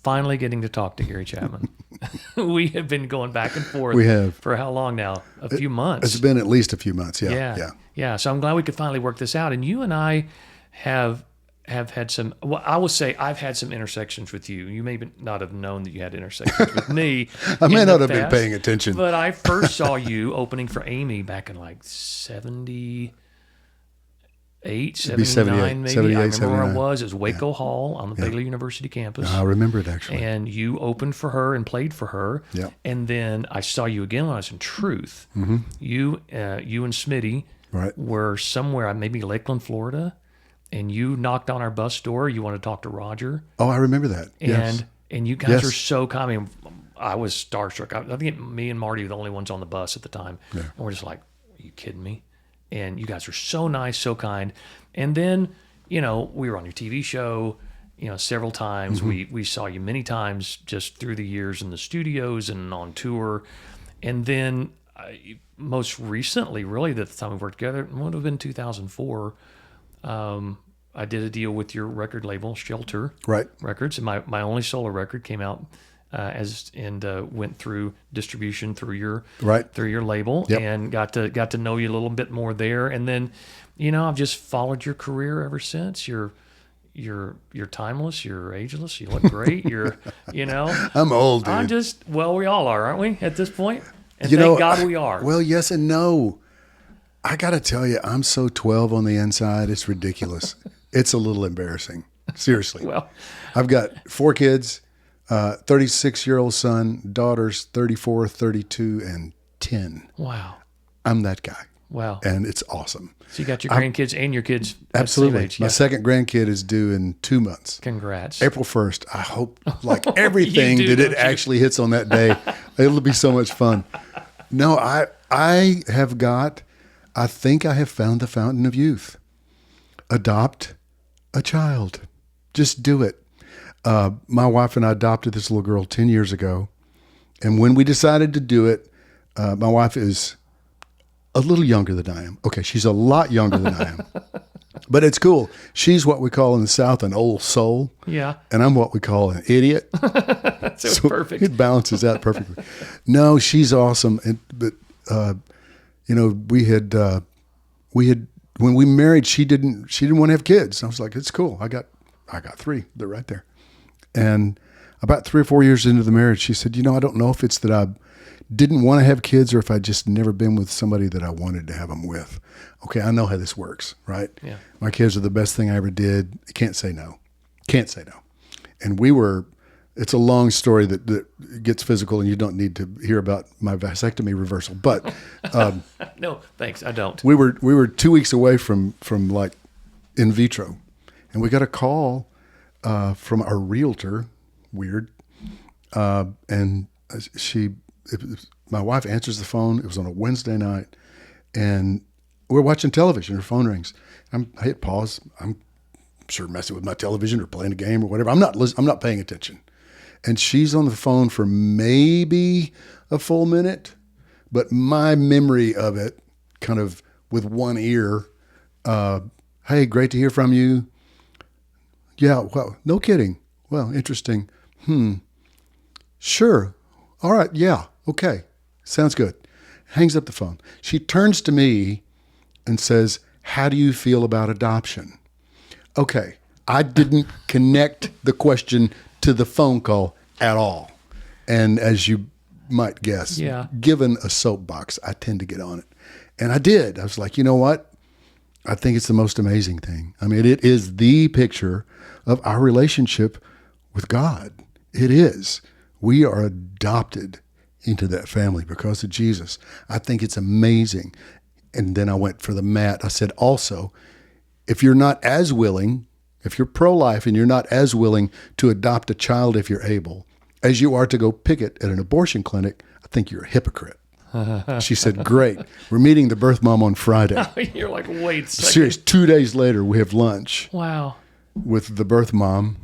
finally getting to talk to Gary Chapman. We have been going back and forth. We have. For how long now? A few months. It's been at least a few months. Yeah. Yeah. So I'm glad we could finally work this out. And you and I have had some, well, I will say I've had some intersections with you. You may not have known that you had intersections with me. I may not have past, been paying attention. But I first saw you opening for Amy back in like 78, 79 maybe. 78, I remember 79. where I was. It was Waco Hall on the Baylor University campus. I remember it actually. And you opened for her and played for her. Yeah. And then I saw you again when I was in Truth. Mm-hmm. You and Smitty were somewhere, maybe Lakeland, Florida, and you knocked on our bus door. You wanted to talk to Roger. Oh, I remember that. And you guys were so kind. I mean, I was starstruck. I think me and Marty were the only ones on the bus at the time. Yeah. And we're just like, are you kidding me? And you guys were so nice, so kind. And then, we were on your TV show, several times. Mm-hmm. We saw you many times just through the years in the studios and on tour. And then most recently, really, the time we worked together, it would have been 2004. I did a deal with your record label, Shelter Records. And my only solo record came out went through distribution through your label, and got to know you a little bit more there. And then, I've just followed your career ever since. You're timeless. You're ageless. You look great. I'm old, dude. We all are, aren't we, at this point? And thank God we are. Well, yes and no. I got to tell you, I'm so 12 on the inside. It's ridiculous. It's a little embarrassing. Seriously. Well, I've got 4 kids. 36-year-old son, daughters 34, 32, and 10. Wow. I'm that guy. Wow. And it's awesome. So you got your grandkids and your kids absolutely. At the same age. My second grandkid is due in 2 months. Congrats. April 1st. I hope, like everything, that it actually hits on that day. It'll be so much fun. No, I think I have found the fountain of youth. Adopt a child. Just do it. My wife and I adopted this little girl 10 years ago. And when we decided to do it, my wife is a little younger than I am. Okay, she's a lot younger than I am. But it's cool. She's what we call in the South an old soul. Yeah. And I'm what we call an idiot. So perfect. It balances out perfectly. No, she's awesome. But we had when we married, she didn't want to have kids. I was like, it's cool. I got 3. They're right there. And about 3 or 4 years into the marriage, she said, I don't know if it's that I didn't want to have kids or if I just never been with somebody that I wanted to have them with. Okay, I know how this works, right? Yeah. My kids are the best thing I ever did. I can't say no. And it's a long story that gets physical, and you don't need to hear about my vasectomy reversal. But no, thanks, I don't. We were 2 weeks away from like in vitro, and we got a call from our realtor, weird, and my wife answers the phone. It was on a Wednesday night, and we're watching television. Her phone rings. I hit pause. I'm sure messing with my television or playing a game or whatever. I'm not paying attention, and she's on the phone for maybe a full minute, but my memory of it, kind of with one ear, hey, great to hear from you. Yeah, well, no kidding. Well, interesting. Sure. All right. Yeah. Okay. Sounds good. Hangs up the phone. She turns to me and says, how do you feel about adoption? Okay. I didn't connect the question to the phone call at all. And as you might guess, given a soapbox, I tend to get on it. And I did. I was like, you know what? I think it's the most amazing thing. I mean, it is the picture of our relationship with God. It is. We are adopted into that family because of Jesus. I think it's amazing. And then I went for the mat. I said, also, if you're not as willing, if you're pro-life and you're not as willing to adopt a child if you're able, as you are to go picket at an abortion clinic, I think you're a hypocrite. She said, great. We're meeting the birth mom on Friday. You're like, wait a second. Serious. 2 days later, we have lunch. Wow. With the birth mom.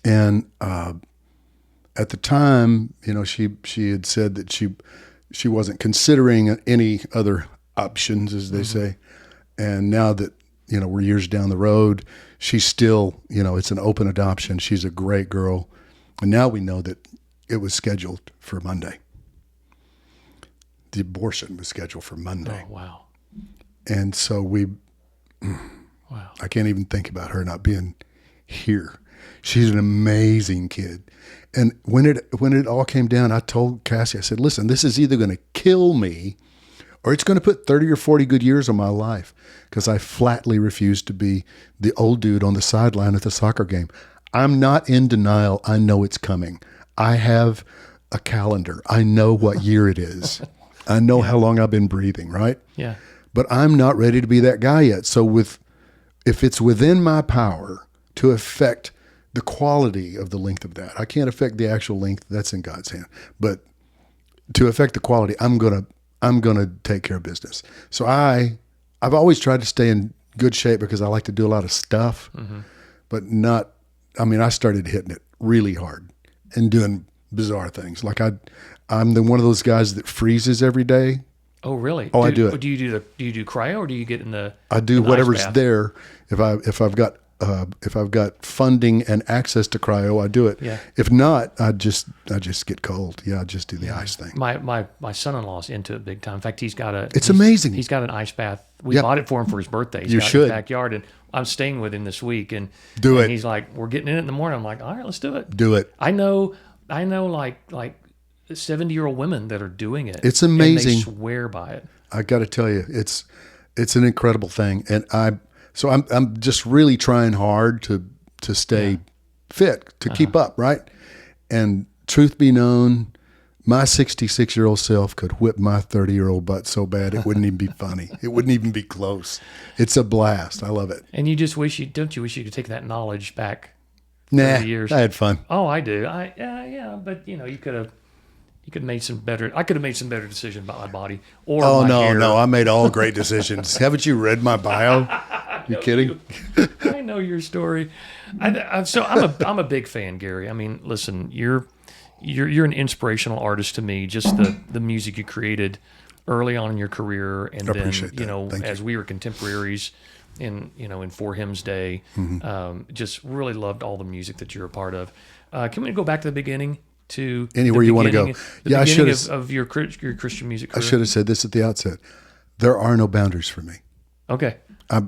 And at the time, she had said that she wasn't considering any other options, as they say. And now that, we're years down the road, she's still, it's an open adoption. She's a great girl. And now we know that it was scheduled for Monday. The abortion was scheduled for Monday. Oh, wow. And so Wow. I can't even think about her not being here. She's an amazing kid. And when it all came down, I told Cassie, I said, listen, this is either going to kill me or it's going to put 30 or 40 good years on my life, because I flatly refuse to be the old dude on the sideline at the soccer game. I'm not in denial. I know it's coming. I have a calendar. I know what year it is. I know how long I've been breathing, right? Yeah. But I'm not ready to be that guy yet. So if it's within my power to affect the quality of the length of that, I can't affect the actual length. That's in God's hand. But to affect the quality, I'm gonna take care of business. So I've always tried to stay in good shape because I like to do a lot of stuff, but not. I mean, I started hitting it really hard and doing bizarre things. Like I'm one of those guys that freezes every day. Oh, really? I do it. Do you do cryo, or do you get in the? I do in the whatever's ice bath? there. If I've got funding and access to cryo, I do it. Yeah. If not, I just get cold. Yeah, I just do the ice thing. My son-in-law's into it big time. In fact, It's amazing. He's got an ice bath. We Yep. bought it for him for his birthday. He's You got it should. in his backyard, and I'm staying with him this week. And Do and it. He's like, we're getting in it in the morning. I'm like, all right, let's do it. Do it. I know, like 70-year-old women that are doing it. It's amazing. And they swear by it. I got to tell you, it's an incredible thing, and I'm just really trying hard to stay fit, to keep up, right? And truth be known, my 66-year-old self could whip my 30-year-old butt so bad it wouldn't even be funny. It wouldn't even be close. It's a blast. I love it. And you just don't you wish you could take that knowledge back? Nah, 30 years. I had fun. Oh, I do. Yeah, but you could have made some better. I could have made some better decisions about my body or my hair. No, I made all great decisions. Haven't you read my bio? You kidding? I know your story. I'm a big fan, Gary. I mean, listen, you're an inspirational artist to me. Just the music you created early on in your career, and then Thank as you. we were contemporaries in For Him's Day, just really loved all the music that you're a part of. Can we go back to the beginning? To Anywhere the you want to go. beginning- the Yeah, I beginning should of your Christian music I career. should have said this at the outset. There are no boundaries for me. Okay. I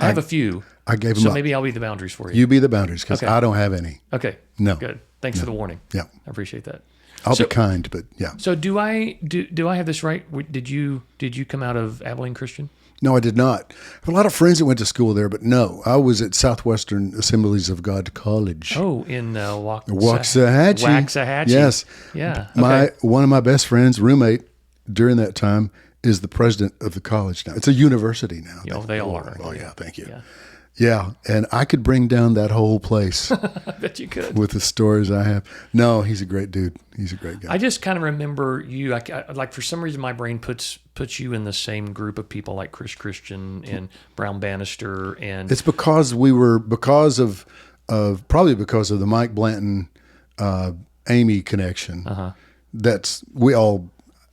have a few. I gave them So up. maybe I'll be the boundaries for you. You be the boundaries, because Okay. I don't have any. Okay. No. Good. Thanks for the warning. Yeah. I appreciate that. I'll So- be kind, but yeah. So do I have this right? Did you come out of Abilene Christian? No, I did not. I have a lot of friends that went to school there, but no, I was at Southwestern Assemblies of God College. Oh, in Waxahachie. Waxahachie. Yes. Yeah. Okay. One of my best friends, roommate during that time, is the president of the college now. It's a university now. Yeah, they all are. Oh yeah, thank you. Yeah. Yeah, and I could bring down that whole place I bet you could. with the stories I have. No, he's a great dude. He's a great guy. I just kind of remember you. Like for some reason, my brain puts you in the same group of people like Chris Christian and Brown Bannister, and It's because probably because of the Mike Blanton, Amy connection.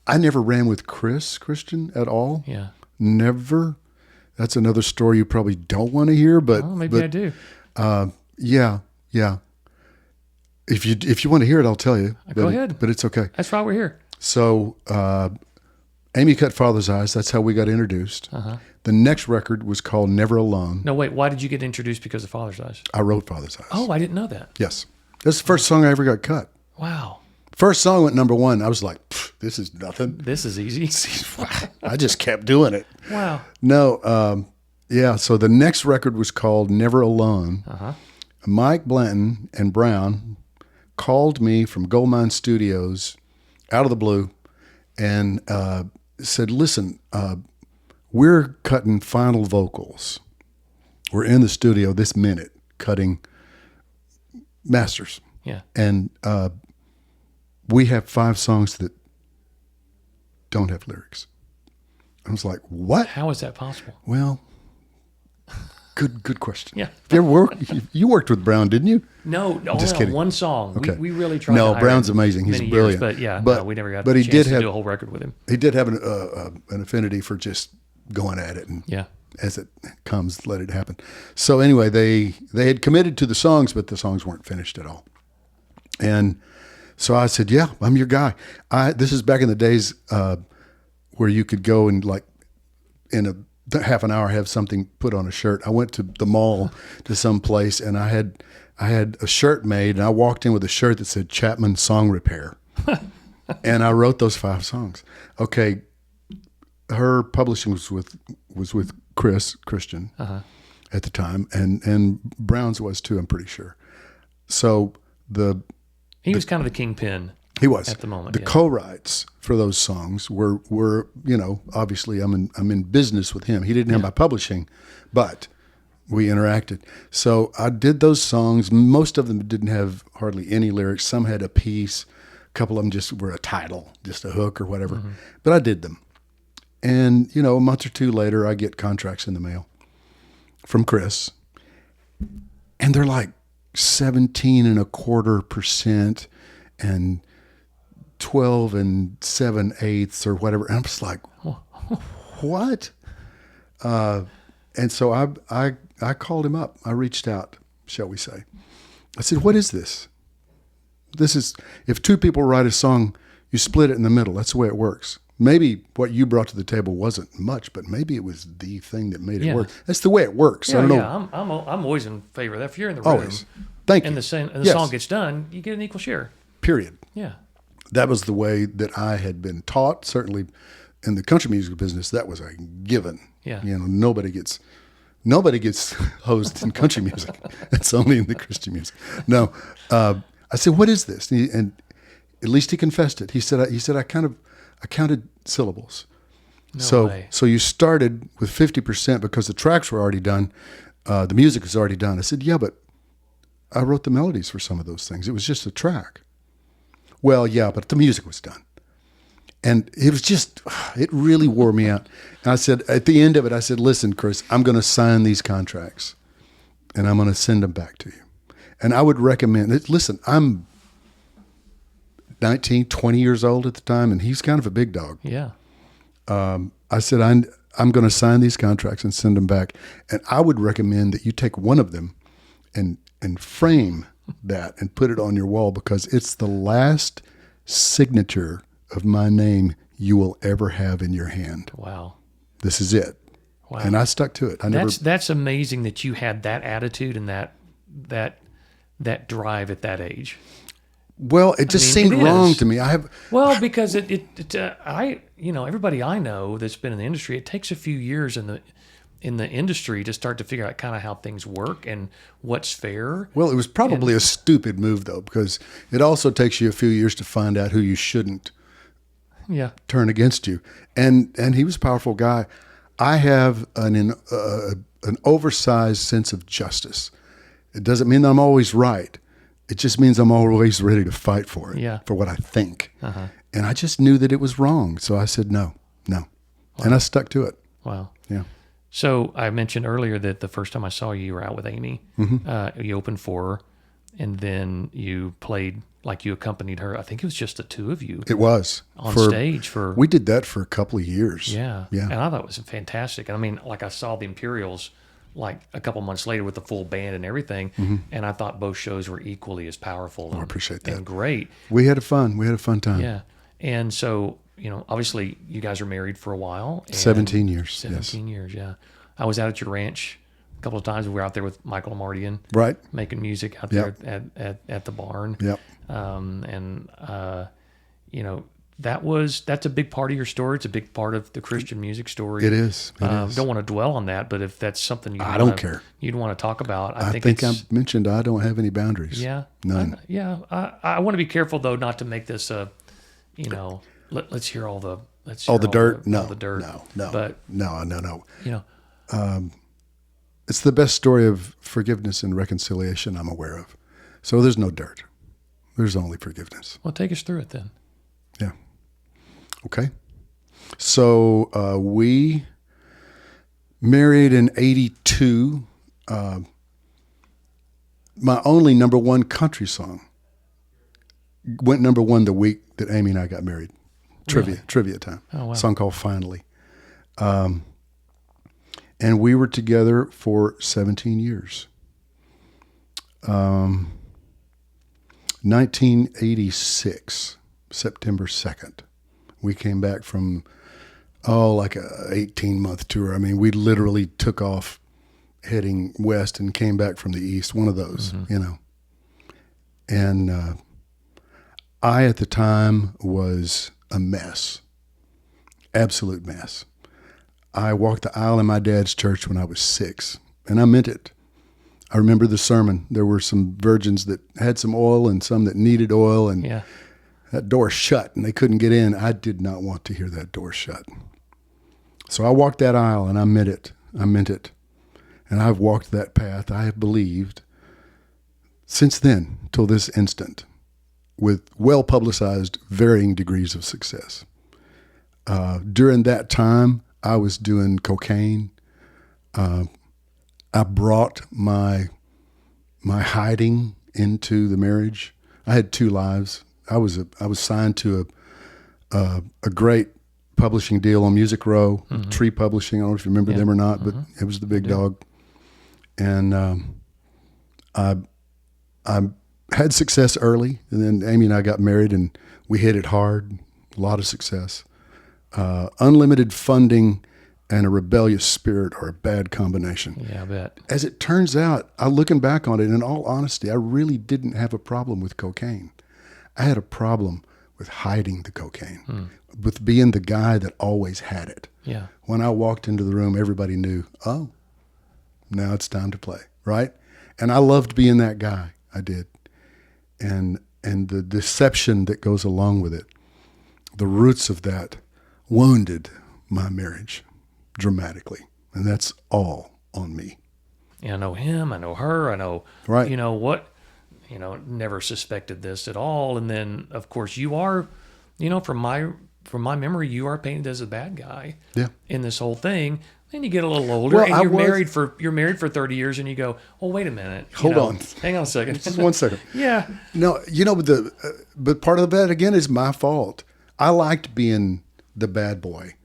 I never ran with Chris Christian at all. yeah. Never. That's another story you probably don't want to hear, but Oh, maybe I do. Yeah. If you want to hear it, I'll tell you. Go ahead. But it's okay. That's why we're here. So Amy cut Father's Eyes. That's how we got introduced. The next record was called Never Alone. No, wait. Why did you get introduced because of Father's Eyes? I wrote Father's Eyes. Oh, I didn't know that. Yes. That's the first song I ever got cut. Wow. First song went number one. I was like, this is nothing. This is easy. I just kept doing it. Wow. No, yeah. So the next record was called Never Alone. Mike Blanton and Brown called me from Goldmine Studios out of the blue and said, listen, we're cutting final vocals. We're in the studio this minute cutting masters. Yeah. And we have 5 songs that don't have lyrics. I was like, what? How is that possible? Well, good question. Yeah. You worked with Brown, didn't you? No, Just kidding. one song. Okay. We really tried. No, to hire Brown's him amazing. He's many brilliant. Years, but yeah, But- we never got but the he chance did to have- do a whole record with him. He did have an affinity for just going at it, and Yeah. as it comes, let it happen. So anyway, they had committed to the songs, but the songs weren't finished at all. And so I said, yeah, I'm your guy. This is back in the days where you could go and like in a half an hour have something put on a shirt. I went to the mall to some place and I had a shirt made, and I walked in with a shirt that said Chapman Song Repair. And I wrote those 5 songs. Okay. Her publishing was with Christian at the time, and Brown's was too, I'm pretty sure. So he was kind of the kingpin. He was at the moment. The co-writes for those songs were obviously I'm in business with him. He didn't have my publishing, but we interacted. So I did those songs. Most of them didn't have hardly any lyrics. Some had a piece. A couple of them just were a title, just a hook or whatever. But I did them. And, a month or two later, I get contracts in the mail from Chris. And they're like 17.25% and 12 7/8 or whatever. And I'm just like, what? And so I called him up. I reached out, shall we say. I said, what is this? This is, if 2 people write a song, you split it in the middle. That's the way it works. Maybe what you brought to the table wasn't much, but maybe it was the thing that made it work. That's the way it works. Yeah, I don't know. Yeah, I'm always in favor of that. If you're in the room, Always. Thank you. And the song gets done, you get an equal share. Period. Yeah. That was the way that I had been taught. Certainly, in the country music business, that was a given. Yeah. Nobody gets hosed in country music. It's only in the Christian music. No, I said, "What is this?" And at least he confessed it. He said, "I counted syllables." No way. So you started with 50% because the tracks were already done, the music was already done. I said, "Yeah, but I wrote the melodies for some of those things. It was just a track." Well, yeah, but the music was done. And it was just, it really wore me out. And I said, at the end of it, I said, listen, Chris, I'm going to sign these contracts and I'm going to send them back to you. And I would recommend it. Listen, I'm 19, 20 years old at the time, and he's kind of a big dog. Yeah. I said, I'm going to sign these contracts and send them back. And I would recommend that you take one of them and frame that and put it on your wall, because it's the last signature of my name you will ever have in your hand. Wow. This is it. Wow. And I stuck to it. That's amazing that you had that attitude and that drive at that age. Well, it just seemed wrong to me. Because everybody I know that's been in the industry, it takes a few years in the industry to start to figure out kind of how things work and what's fair. Well, it was probably a stupid move, though, because it also takes you a few years to find out who you shouldn't turn against you. And he was a powerful guy. I have an oversized sense of justice. It doesn't mean that I'm always right. It just means I'm always ready to fight for it, for what I think. Uh-huh. And I just knew that it was wrong. So I said, no. Wow. And I stuck to it. Wow. Yeah. So I mentioned earlier that the first time I saw you were out with Amy. Mm-hmm. You opened for her, and then you played, like you accompanied her. I think it was just the 2 of you. It was. On stage. We did that for a couple of years. Yeah. And I thought it was fantastic. I mean, like I saw the Imperials like a couple months later with the full band and everything, and I thought both shows were equally as powerful. I appreciate that. And great. We had a fun time. Yeah. And so, obviously you guys are married for a while. 17 years. 17 years, yeah. I was out at your ranch a couple of times. We were out there with Michael and Marty and making music out there at the barn. Yep. That's a big part of your story. It's a big part of the Christian music story. It is. Don't want to dwell on that, but if that's something I don't care. You'd want to talk about. I think I mentioned I don't have any boundaries. Yeah. None. I want to be careful though, not to make this let's hear all the dirt. No. But no. It's the best story of forgiveness and reconciliation I'm aware of. So there's no dirt. There's only forgiveness. Well, take us through it then. Yeah. Okay. So we married in 1982. My only number 1 country song went number 1 the week that Amy and I got married. Trivia time. Oh, wow. A song called Finally. And we were together for 17 years. 1986, September 2nd. We came back from, like a 18-month tour. I mean, we literally took off heading west and came back from the east, one of those, And I, at the time, was a mess, absolute mess. I walked the aisle in my dad's church when I was 6, and I meant it. I remember the sermon. There were some virgins that had some oil and some that needed oil, and that door shut, and they couldn't get in. I did not want to hear that door shut. So I walked that aisle, and I meant it. I meant it. And I've walked that path, I have believed, since then, till this instant, with well-publicized varying degrees of success. During that time, I was doing cocaine. I brought my hiding into the marriage. I had 2 lives. I was signed to a great publishing deal on Music Row, Tree Publishing. I don't know if you remember them or not, but it was the big dog. And I had success early, and then Amy and I got married, and we hit it hard. A lot of success. Unlimited funding and a rebellious spirit are a bad combination. Yeah, I bet. As it turns out, looking back on it, in all honesty, I really didn't have a problem with cocaine. I had a problem with hiding the cocaine, with being the guy that always had it. Yeah. When I walked into the room, everybody knew, oh, now it's time to play, right? And I loved being that guy. I did. And the deception that goes along with it, the roots of that wounded my marriage dramatically. And that's all on me. Yeah, I know him, I know her, I know, right. Never suspected this at all. And then, of course, you are, from my memory, you are painted as a bad guy in this whole thing. Then you get a little older, and you're married for 30 years, and you go, oh, wait a minute. Hold on. Hang on a second. Just 1 second. Yeah. No, but part of that, again, is my fault. I liked being the bad boy.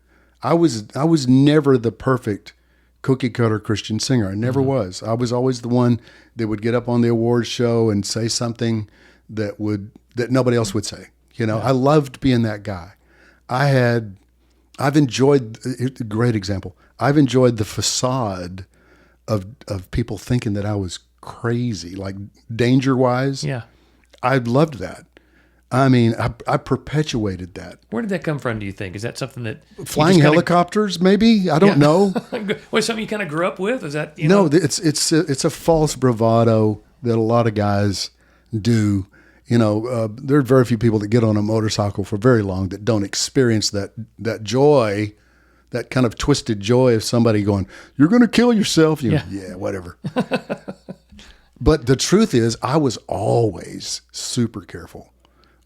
I was never the perfect cookie cutter Christian singer. I never was. I was always the one that would get up on the awards show and say something that nobody else would say. I loved being that guy. I've enjoyed a great example. I've enjoyed the facade of people thinking that I was crazy, like danger wise. Yeah. I loved that. I mean, I perpetuated that. Where did that come from, do you think? Is that something that... Flying helicopters, maybe? I don't know. Was something you kind of grew up with? Is that, No, it's a false bravado that a lot of guys do. There are very few people that get on a motorcycle for very long that don't experience that joy, that kind of twisted joy of somebody going, you're going to kill yourself. Yeah, whatever. But the truth is, I was always super careful.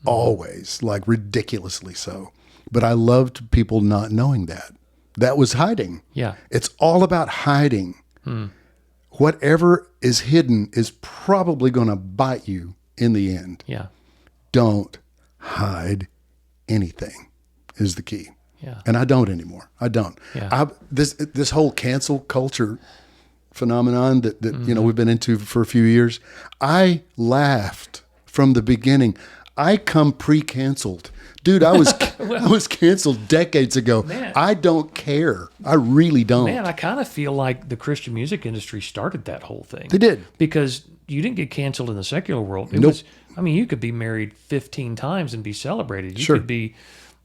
Always, like ridiculously so. But I loved people not knowing that. That was hiding. Yeah. It's all about hiding. Whatever is hidden is probably going to bite you in the end. Yeah. Don't hide anything is the key. Yeah. And I don't anymore. I don't. Yeah. This whole cancel culture phenomenon that we've been into for a few years, I laughed from the beginning. I come pre-canceled. Dude, I was I was canceled decades ago. Man. I don't care. I really don't. Man, I kind of feel like the Christian music industry started that whole thing. They did. Because you didn't get canceled in the secular world. Nope. You could be married 15 times and be celebrated. You Sure. could be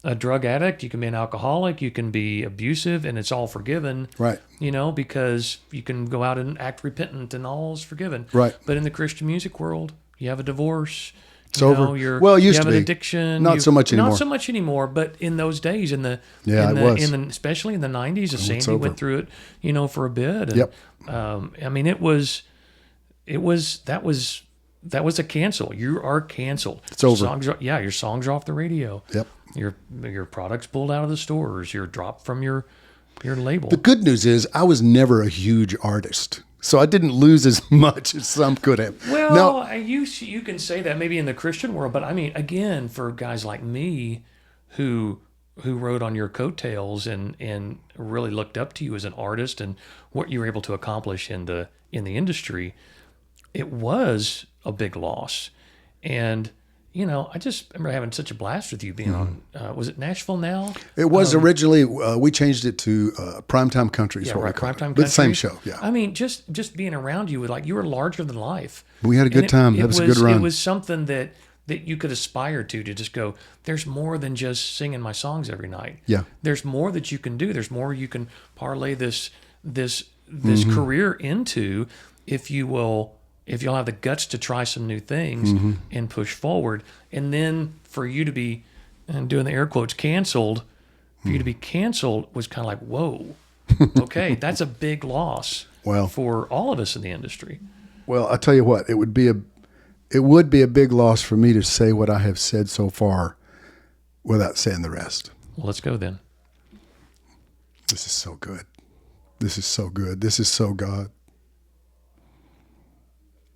a drug addict, you can be an alcoholic, you can be abusive, and it's all forgiven. Right. Because you can go out and act repentant and all is forgiven. Right. But in the Christian music world, you have a divorce. It's over. It used to be. You have an addiction. Not so much anymore. Not so much anymore. But in those days, especially in the 90s, as Sandy went through it, for a bit. And, yep. That was a cancel. You are canceled. It's over. Your songs are off the radio. Yep. Your products pulled out of the stores. You're dropped from your label. The good news is I was never a huge artist. So I didn't lose as much as some could have. Well, you can say that maybe in the Christian world, but again, for guys like me who rode on your coattails and really looked up to you as an artist and what you were able to accomplish in the industry, it was a big loss. And I just remember having such a blast with you being on, was it Nashville Now? It was originally, we changed it to Primetime Country is what we called it. Primetime But same Country. show, yeah. I mean, just being around you, you were larger than life. We had a good time. That was a good run. It was something that you could aspire to just go, there's more than just singing my songs every night. Yeah. There's more that you can do. There's more you can parlay this career into if you'll have the guts to try some new things and push forward. And then for you to be, and doing the air quotes, canceled, for you to be canceled was kind of like, whoa, okay, that's a big loss for all of us in the industry. Well, I'll tell you what, it would be a big loss for me to say what I have said so far without saying the rest. Well, let's go then. This is so good. This is so good. This is so God.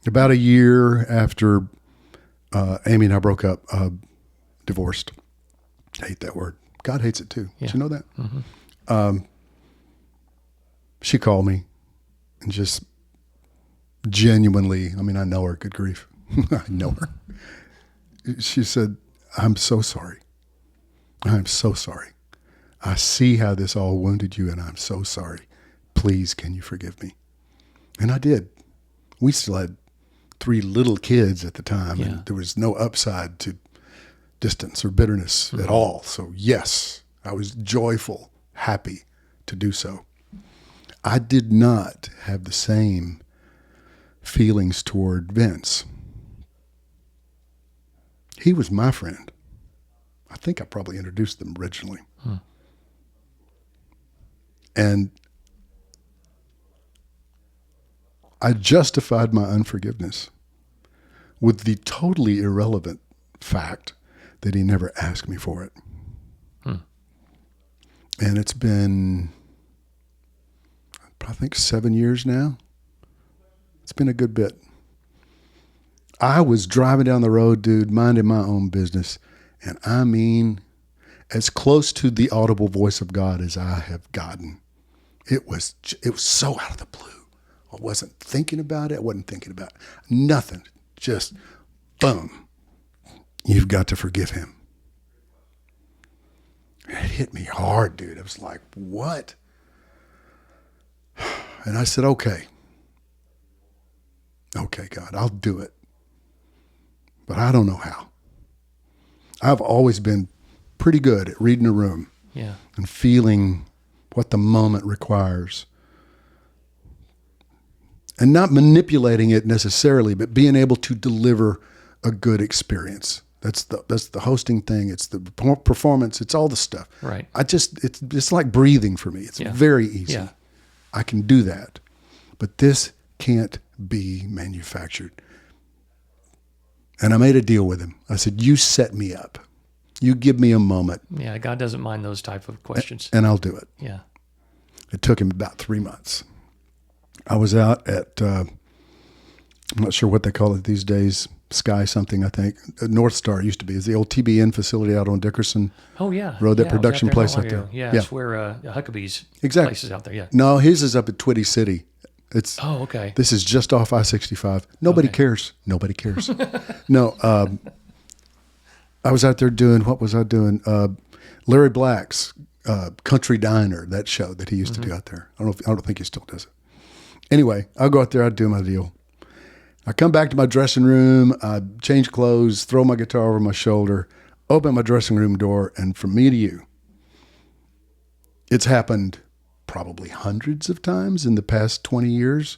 About a year after Amy and I broke up, divorced. I hate that word. God hates it too. Yeah. Did you know that? Mm-hmm. She called me and just genuinely, I mean, I know her, good grief. I know her. She said, I'm so sorry. I'm so sorry. I see how this all wounded you, and I'm so sorry. Please, can you forgive me? And I did. We still had 3 little kids at the time, and there was no upside to distance or bitterness at all. So yes, I was joyful, happy to do so. I did not have the same feelings toward Vince. He was my friend. I think I probably introduced them originally. And I justified my unforgiveness with the totally irrelevant fact that he never asked me for it. And it's been, I think, 7 years now. It's been a good bit. I was driving down the road, dude, minding my own business. And I mean, as close to the audible voice of God as I have gotten. It was so out of the blue. I wasn't thinking about it. I wasn't thinking about nothing. Just boom. You've got to forgive him. It hit me hard, dude. I was like, what? And I said, okay. Okay, God, I'll do it. But I don't know how. I've always been pretty good at reading a room and feeling what the moment requires. And not manipulating it necessarily, but being able to deliver a good experience. That's the hosting thing. It's the performance. It's all the stuff. Right. It's like breathing for me. It's very easy. Yeah. I can do that. But this can't be manufactured. And I made a deal with him. I said, you set me up. You give me a moment. Yeah, God doesn't mind those type of questions. And I'll do it. Yeah. It took him about 3 months. I was out at, I'm not sure what they call it these days, Sky something, I think. North Star used to be. It's the old TBN facility out on Dickerson. Oh, yeah. Road, that production place out there. Yeah, it's where Huckabee's place is out there, yeah. No, his is up at Twitty City. Okay. This is just off I-65. Nobody cares. Nobody cares. No, I was out there doing, what was I doing? Larry Black's Country Diner, that show that he used to do out there. I don't think he still does it. Anyway, I'll go out there, I'd do my deal. I come back to my dressing room, I change clothes, throw my guitar over my shoulder, open my dressing room door, and from me to you, it's happened probably hundreds of times in the past 20 years.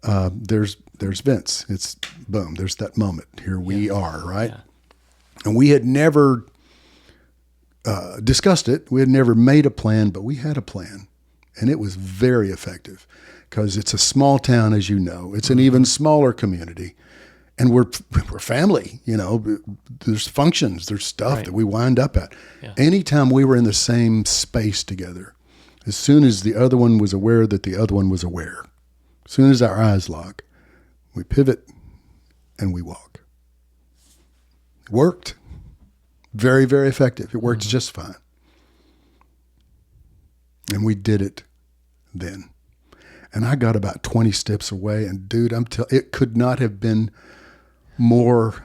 There's Vince. It's boom, there's that moment. Here we are, right? Yeah. And we had never discussed it. We had never made a plan, but we had a plan. And it was very effective because it's a small town, as you know. It's an even smaller community. And we're family, you know. There's functions, there's stuff that we wind up at. Yeah. Anytime we were in the same space together, as soon as the other one was aware that the other one was aware, as soon as our eyes lock, we pivot and we walk. It worked. Very, very effective. It worked just fine. And we did it then. And I got about 20 steps away, and dude, it could not have been more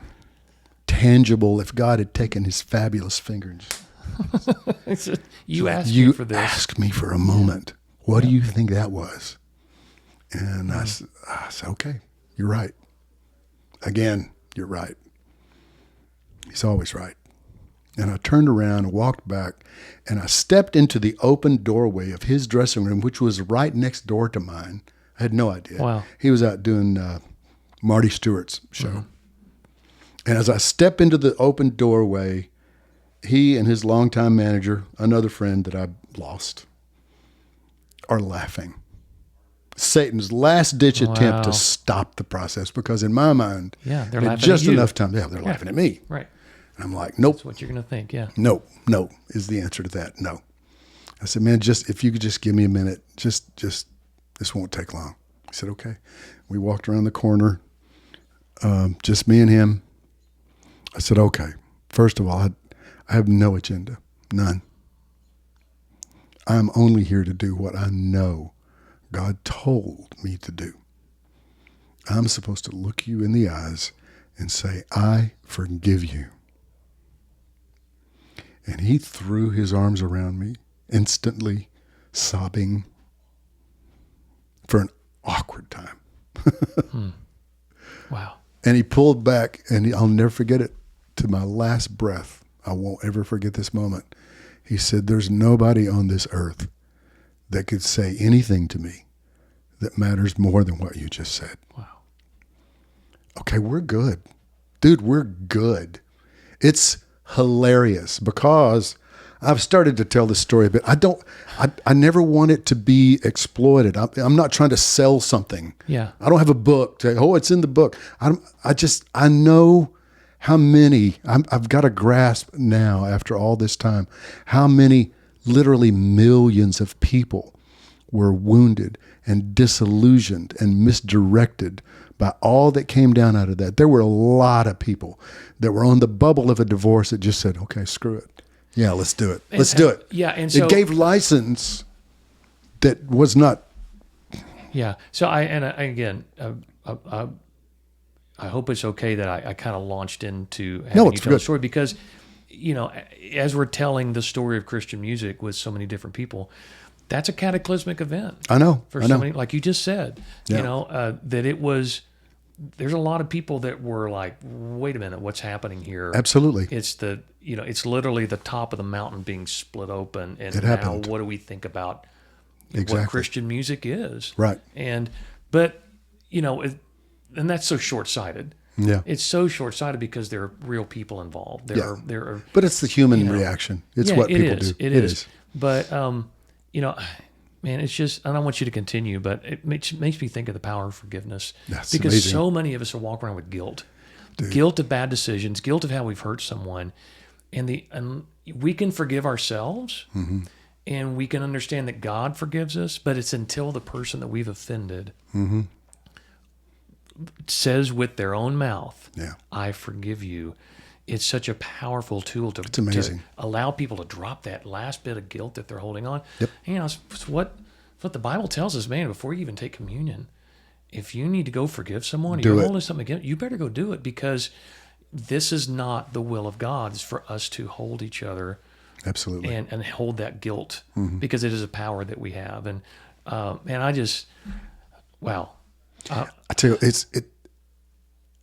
tangible if God had taken his fabulous finger and just, you asked me for this. You asked me for a moment. What do you think that was? And I said, okay, you're right. Again, you're right. He's always right. And I turned around and walked back, and I stepped into the open doorway of his dressing room, which was right next door to mine. I had no idea. Wow. He was out doing Marty Stewart's show. Mm-hmm. And as I stepped into the open doorway, he and his longtime manager, another friend that I lost, are laughing. Satan's last-ditch attempt to stop the process, because in my mind, they're at laughing just at you. enough time. Yeah, they're laughing at me. Right. And I'm like, nope. That's what you're going to think, yeah. No is the answer to that. No. I said, man, if you could just give me a minute, just this won't take long. He said, okay. We walked around the corner, just me and him. I said, okay. First of all, I have no agenda, none. I'm only here to do what I know God told me to do. I'm supposed to look you in the eyes and say, I forgive you. And he threw his arms around me, instantly sobbing for an awkward time. Wow. And he pulled back, and I'll never forget it, to my last breath. I won't ever forget this moment. He said, there's nobody on this earth that could say anything to me that matters more than what you just said. Wow. Okay, we're good. Dude, we're good. It's hilarious because I've started to tell this story a bit. I never want it to be exploited. I'm not trying to sell something. Yeah. I don't have a book to, it's in the book. I know how many, I've got a grasp now after all this time, how many literally millions of people were wounded and disillusioned and misdirected by all that came down out of that. There were a lot of people that were on the bubble of a divorce that just said, okay, screw it. Yeah, let's do it. Let's do it. Yeah. And so it gave license that was not. Yeah. So I hope it's okay that I kind of launched into having you tell the story, because, as we're telling the story of Christian music with so many different people, that's a cataclysmic event. I know. For so many, like you just said, that it was, there's a lot of people that were like, wait a minute, what's happening here? Absolutely. It's it's literally the top of the mountain being split open. And it now happened. what do we think about exactly what Christian music is? Right. But and that's so short-sighted. Yeah. It's so short-sighted because there are real people involved. There are. But it's the human reaction. It's what people do. It is. But, man, it's just, I don't want you to continue, but it makes me think of the power of forgiveness. That's because amazing. So many of us are walking around with guilt. Dude. Guilt of bad decisions, guilt of how we've hurt someone. And we can forgive ourselves, mm-hmm. and we can understand that God forgives us, but it's until the person that we've offended mm-hmm. says with their own mouth, I forgive you. It's such a powerful tool to allow people to drop that last bit of guilt that they're holding on. Yep. It's what the Bible tells us, man, before you even take communion, if you need to go forgive someone, you're holding something against, you better go do it, because this is not the will of God. It's for us to hold each other. Absolutely. And hold that guilt, mm-hmm. because it is a power that we have. And I just, wow. I tell you,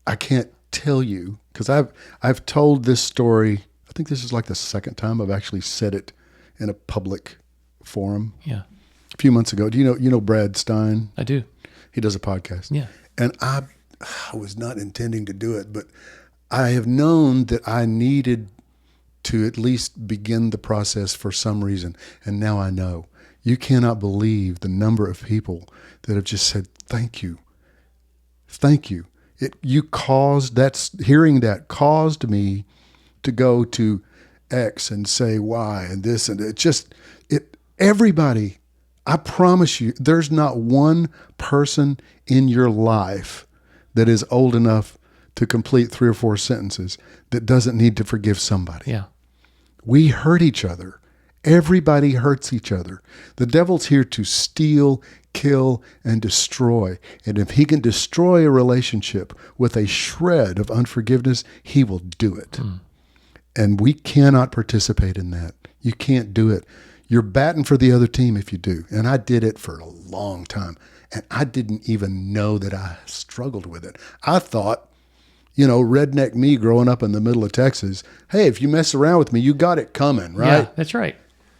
I can't tell you, because I've told this story. I think this is like the second time I've actually said it in a public forum. Yeah. A few months ago. Do you know Brad Stein? I do. He does a podcast. Yeah. And I was not intending to do it, but I have known that I needed to at least begin the process for some reason. And now I know. You cannot believe the number of people that have just said, thank you. Thank you. Hearing that caused me to go to X and say Y and this and everybody, I promise you, there's not one person in your life that is old enough to complete 3 or 4 sentences that doesn't need to forgive somebody. Yeah. We hurt each other. Everybody hurts each other. The devil's here to steal, kill, and destroy. And if he can destroy a relationship with a shred of unforgiveness, he will do it. And we cannot participate in that. You can't do it. You're batting for the other team if you do. And I did it for a long time. And I didn't even know that I struggled with it. I thought, redneck me growing up in the middle of Texas, hey, if you mess around with me, you got it coming, right? Yeah, that's right.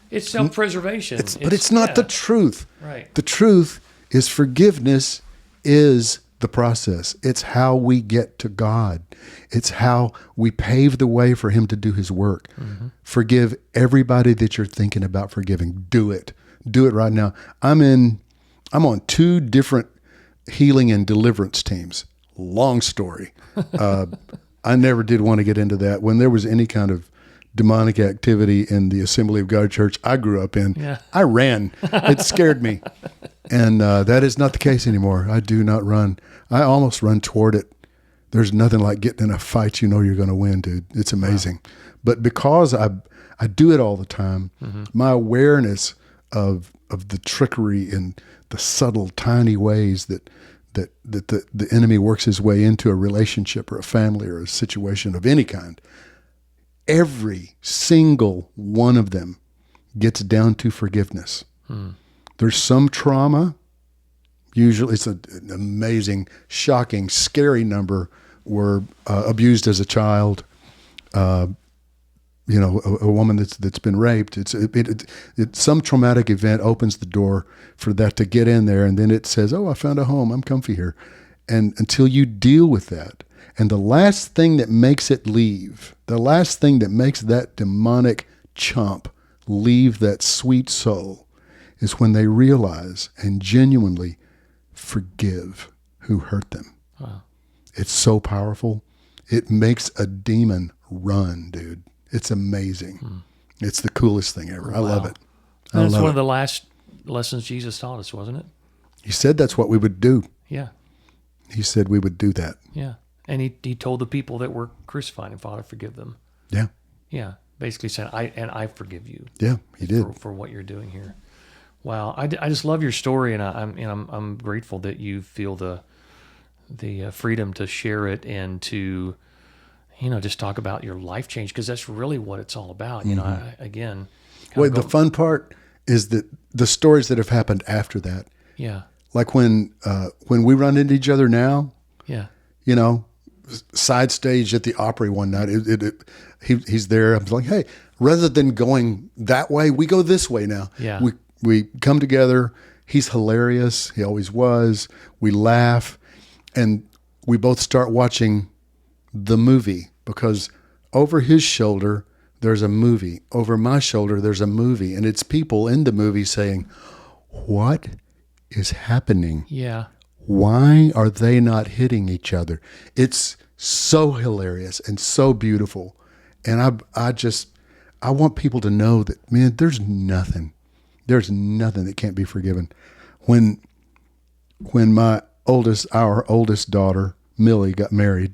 It's self-preservation. But it's not the truth. Right. The truth is forgiveness is the process. It's how we get to God. It's how we pave the way for him to do his work. Forgive everybody that you're thinking about forgiving. Do it. Do it right now. I'm on 2 different healing and deliverance teams. Long story. I never did want to get into that. When there was any kind of demonic activity in the Assembly of God church I grew up in, I ran. It scared me. And that is not the case anymore. I do not run. I almost run toward it. There's nothing like getting in a fight you're going to win, dude. It's amazing. Wow. But because I do it all the time, my awareness of the trickery and the subtle, tiny ways that the enemy works his way into a relationship or a family or a situation of any kind, every single one of them gets down to forgiveness. There's some trauma. Usually it's an amazing, shocking, scary number were abused as a child. A woman that's been raped. It's some traumatic event opens the door for that to get in there, and then it says, "Oh, I found a home. I'm comfy here." And until you deal with that, and the last thing that makes it leave, the last thing that makes that demonic chump leave that sweet soul, is when they realize and genuinely forgive who hurt them. Wow. It's so powerful. It makes a demon run, dude. It's amazing. It's the coolest thing ever. I love it. That's one of the last lessons Jesus taught us, wasn't it? He said that's what we would do. Yeah. He said we would do that. Yeah. And he told the people that were crucified him, Father, forgive them. Yeah. Yeah. Basically said, I forgive you. Yeah, he did. For what you're doing here. Wow. I just love your story, and I'm grateful that you feel the freedom to share it and to, just talk about your life change, because that's really what it's all about. The fun part is that the stories that have happened after that. Yeah. Like when we run into each other now. Yeah. Side stage at the Opry one night. He's there. I'm like, hey, rather than going that way, we go this way now. Yeah. We come together. He's hilarious. He always was. We laugh, and we both start watching the movie, because over his shoulder there's a movie. Over my shoulder there's a movie, and it's people in the movie saying, "What is happening? Yeah. Why are they not hitting each other?" It's so hilarious and so beautiful. And I want people to know that, man, there's nothing that can't be forgiven. When our oldest daughter, Millie, got married,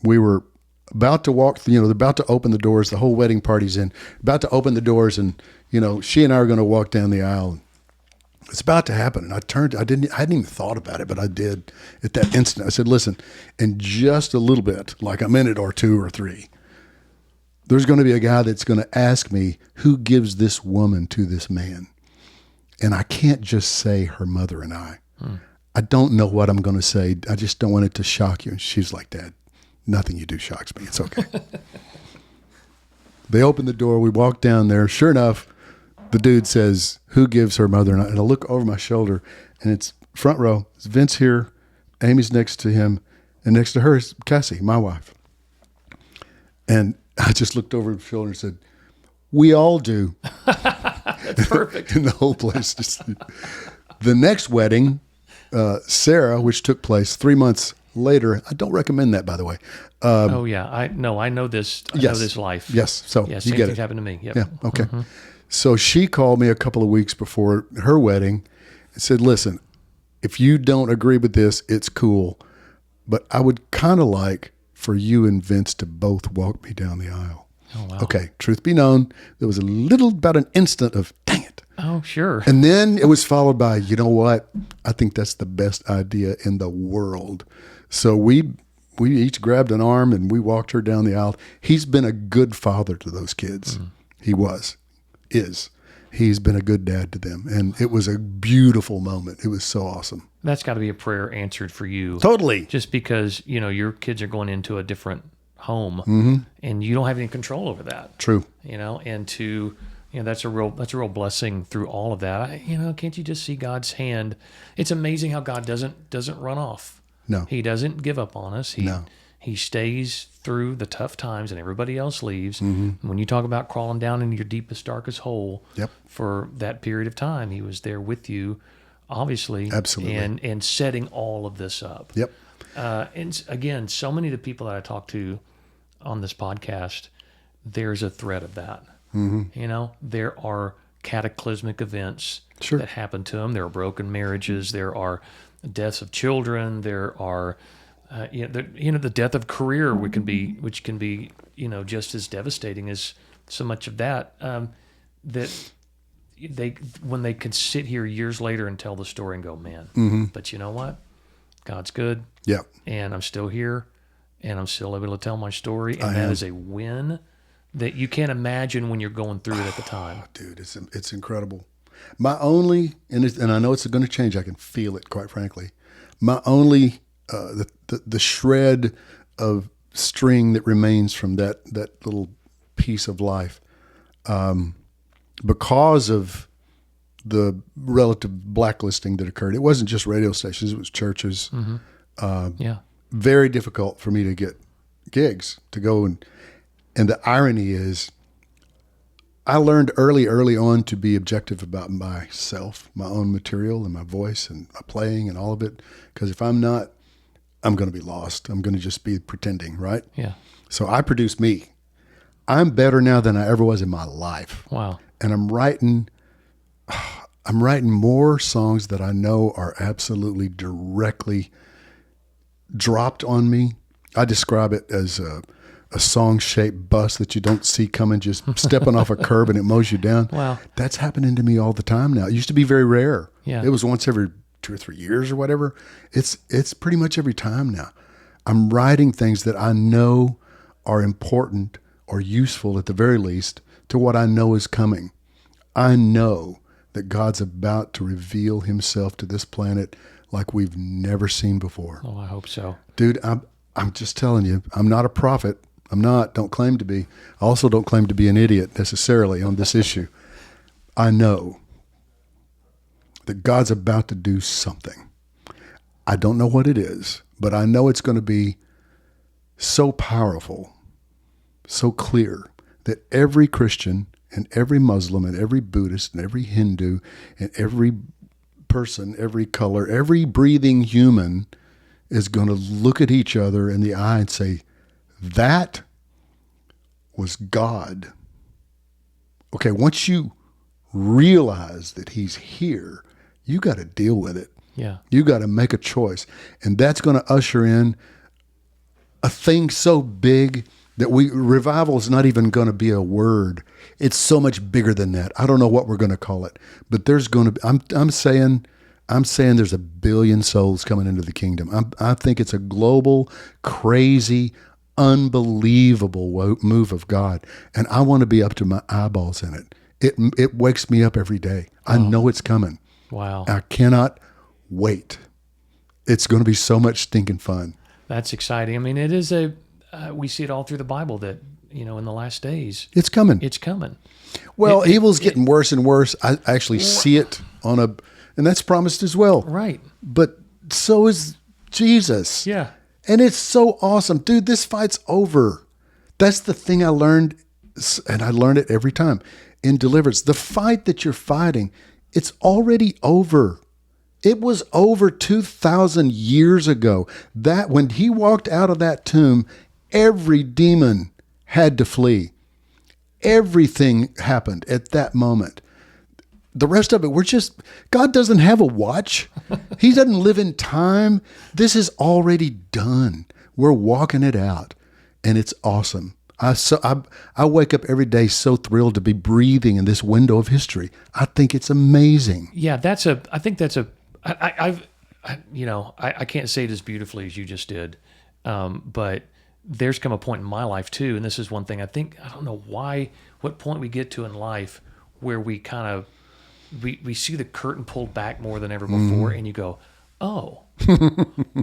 we were about to walk, about to open the doors, the whole wedding party's in, about to open the doors, and, she and I are going to walk down the aisle. It's about to happen. And I hadn't even thought about it, but I did at that instant. I said, listen, in just a little bit, like a minute or 2 or 3, there's going to be a guy that's going to ask me, who gives this woman to this man? And I can't just say her mother and I. I don't know what I'm going to say. I just don't want it to shock you. And she's like, Dad, nothing you do shocks me. It's okay. They open the door. We walk down there. Sure enough, the dude says, who gives her mother and I? And I look over my shoulder, and it's front row. It's Vince here. Amy's next to him. And next to her is Cassie, my wife. And I just looked over her shoulder and said, we all do. That's perfect. And the whole place just... The next wedding, Sarah, which took place 3 months later. I don't recommend that, by the way. I know this. I know this life. Yes. So yeah, you same get thing it. happened to me. Yep. Yeah. Okay. Mm-hmm. So she called me a couple of weeks before her wedding and said, listen, if you don't agree with this, it's cool, but I would kind of like for you and Vince to both walk me down the aisle. Oh, wow. Okay. Truth be known, there was about an instant of, dang it. Oh, sure. And then it was followed by, you know what? I think that's the best idea in the world. So we each grabbed an arm and we walked her down the aisle. He's been a good father to those kids. He is. He's been a good dad to them. And it was a beautiful moment. It was so awesome. That's got to be a prayer answered for you. Totally. Just because, your kids are going into a different home and you don't have any control over that. True. And to, that's a real blessing through all of that. Can't you just see God's hand? It's amazing how God doesn't run off. No. He doesn't give up on us. He stays through the tough times and everybody else leaves. When you talk about crawling down into your deepest, darkest hole for that period of time, he was there with you, obviously. Absolutely. And setting all of this up. Yep. And again, so many of the people that I talk to on this podcast, there's a thread of that. There are cataclysmic events that happen to them. There are broken marriages. There are deaths of children. There are, the death of career, which can be, just as devastating as so much of that. That when they can sit here years later and tell the story and go, man, but you know what? God's good. Yeah. And I'm still here, and I'm still able to tell my story, and that is a win that you can't imagine when you're going through it at the time. Dude, it's incredible. My only, and I know it's going to change. I can feel it, quite frankly. My only, the shred of string that remains from that little piece of life, because of the relative blacklisting that occurred. It wasn't just radio stations; it was churches. Very difficult for me to get gigs to go, and the irony is, I learned early on to be objective about myself, my own material and my voice and my playing and all of it. Because if I'm not, I'm going to be lost. I'm going to just be pretending, right? Yeah. So I produce me. I'm better now than I ever was in my life. Wow. And I'm writing more songs that I know are absolutely directly dropped on me. I describe it as a song-shaped bus that you don't see coming, just stepping off a curb and it mows you down. Wow. That's happening to me all the time now. It used to be very rare. Yeah. It was once every 2 or 3 years or whatever. It's pretty much every time now. I'm writing things that I know are important or useful at the very least to what I know is coming. I know that God's about to reveal himself to this planet like we've never seen before. Oh, I hope so. Dude, I'm just telling you, I'm not a prophet. Don't claim to be. I also don't claim to be an idiot necessarily on this issue. I know that God's about to do something. I don't know what it is, but I know it's going to be so powerful, so clear that every Christian and every Muslim and every Buddhist and every Hindu and every person, every color, every breathing human is going to look at each other in the eye and say, that was God. Okay, once you realize that he's here, you got to deal with it. Yeah. You got to make a choice. And that's going to usher in a thing so big that revival is not even going to be a word. It's so much bigger than that. I don't know what we're going to call it, but there's going to be, I'm saying there's 1 billion souls coming into the kingdom. I think it's a global, crazy, unbelievable move of God. And I want to be up to my eyeballs in it. It wakes me up every day. I know it's coming. Wow. I cannot wait. It's going to be so much stinking fun. That's exciting. I mean, it is we see it all through the Bible that, in the last days. It's coming. It's coming. Well, evil's getting worse and worse. I actually see it and that's promised as well. Right. But so is Jesus. Yeah. And it's so awesome. Dude, this fight's over. That's the thing I learned, and I learn it every time in deliverance. The fight that you're fighting, it's already over. It was over 2,000 years ago. That when he walked out of that tomb, every demon had to flee. Everything happened at that moment. The rest of it, God doesn't have a watch. He doesn't live in time. This is already done. We're walking it out, and it's awesome. I wake up every day so thrilled to be breathing in this window of history. I think it's amazing. Yeah, I can't say it as beautifully as you just did, but there's come a point in my life too, and this is one thing I don't know what point we get to in life where we kind of, we see the curtain pulled back more than ever before, and you go, oh,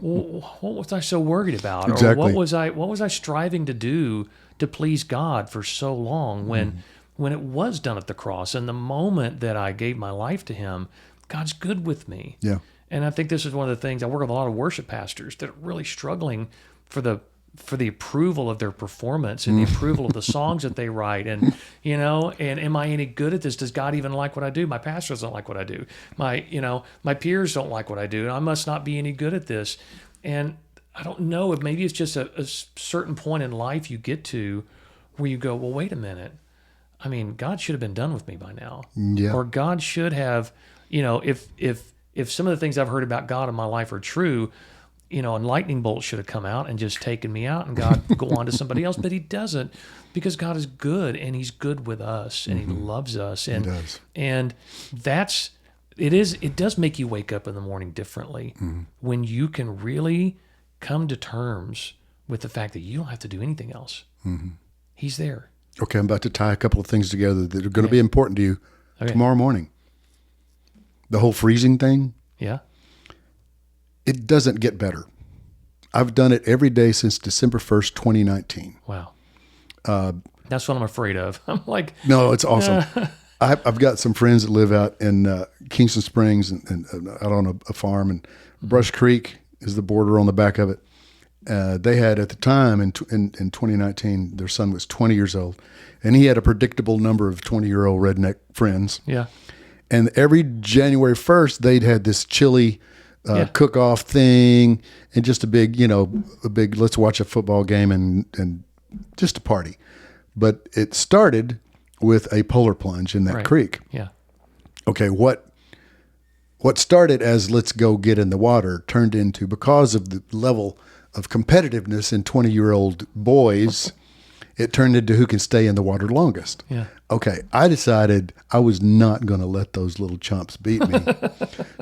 what was I so worried about? Exactly. Or what was I striving to do to please God for so long when it was done at the cross? And the moment that I gave my life to Him, God's good with me. Yeah. And I think this is one of the things, I work with a lot of worship pastors that are really struggling for the approval of their performance and the approval of the songs that they write. And, and am I any good at this? Does God even like what I do? My pastor doesn't like what I do. My peers don't like what I do. And I must not be any good at this. And I don't know if maybe it's just a certain point in life you get to where you go, well, wait a minute. I mean, God should have been done with me by now. Yeah. Or God should have, if some of the things I've heard about God in my life are true, a lightning bolt should have come out and just taken me out and God go on to somebody else. But He doesn't, because God is good and He's good with us and He loves us. And, He does. And it does make you wake up in the morning differently when you can really come to terms with the fact that you don't have to do anything else. He's there. Okay, I'm about to tie a couple of things together that are going to be important to you tomorrow morning. The whole freezing thing. Yeah. It doesn't get better. I've done it every day since December 1st, 2019. Wow. That's what I'm afraid of. I'm like, no, it's awesome. I've got some friends that live out in Kingston Springs and out on a farm, and Brush Creek is the border on the back of it. They had at the time in 2019, their son was 20 years old, and he had a predictable number of 20-year-old redneck friends. Yeah. And every January 1st, they'd had this chili cook-off thing, and just a big, let's watch a football game and just a party. But it started with a polar plunge in that creek. Yeah. Okay, what started as let's go get in the water turned into, because of the level of competitiveness in 20-year-old boys, it turned into who can stay in the water longest. Yeah. Okay, I decided I was not going to let those little chumps beat me.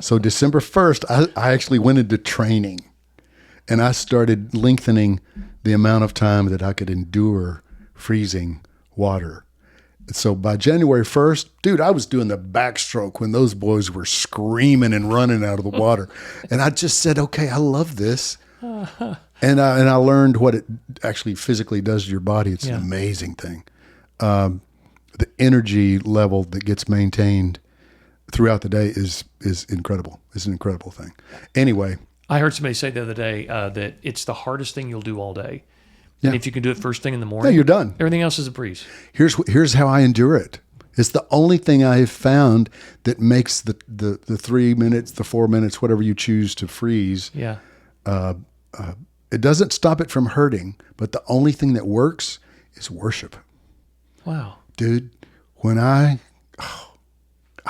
So December 1st, I actually went into training, and I started lengthening the amount of time that I could endure freezing water. So by January 1st, dude, I was doing the backstroke when those boys were screaming and running out of the water. And I just said, okay, I love this. And I learned what it actually physically does to your body. It's an amazing thing. The energy level that gets maintained throughout the day is incredible. It's an incredible thing. Anyway. I heard somebody say the other day that it's the hardest thing you'll do all day. Yeah. And if you can do it first thing in the morning, you're done. Everything else is a breeze. Here's how I endure it. It's the only thing I have found that makes the 3 minutes, the 4 minutes, whatever you choose to freeze. Yeah. It doesn't stop it from hurting, but the only thing that works is worship. Wow. Dude, when I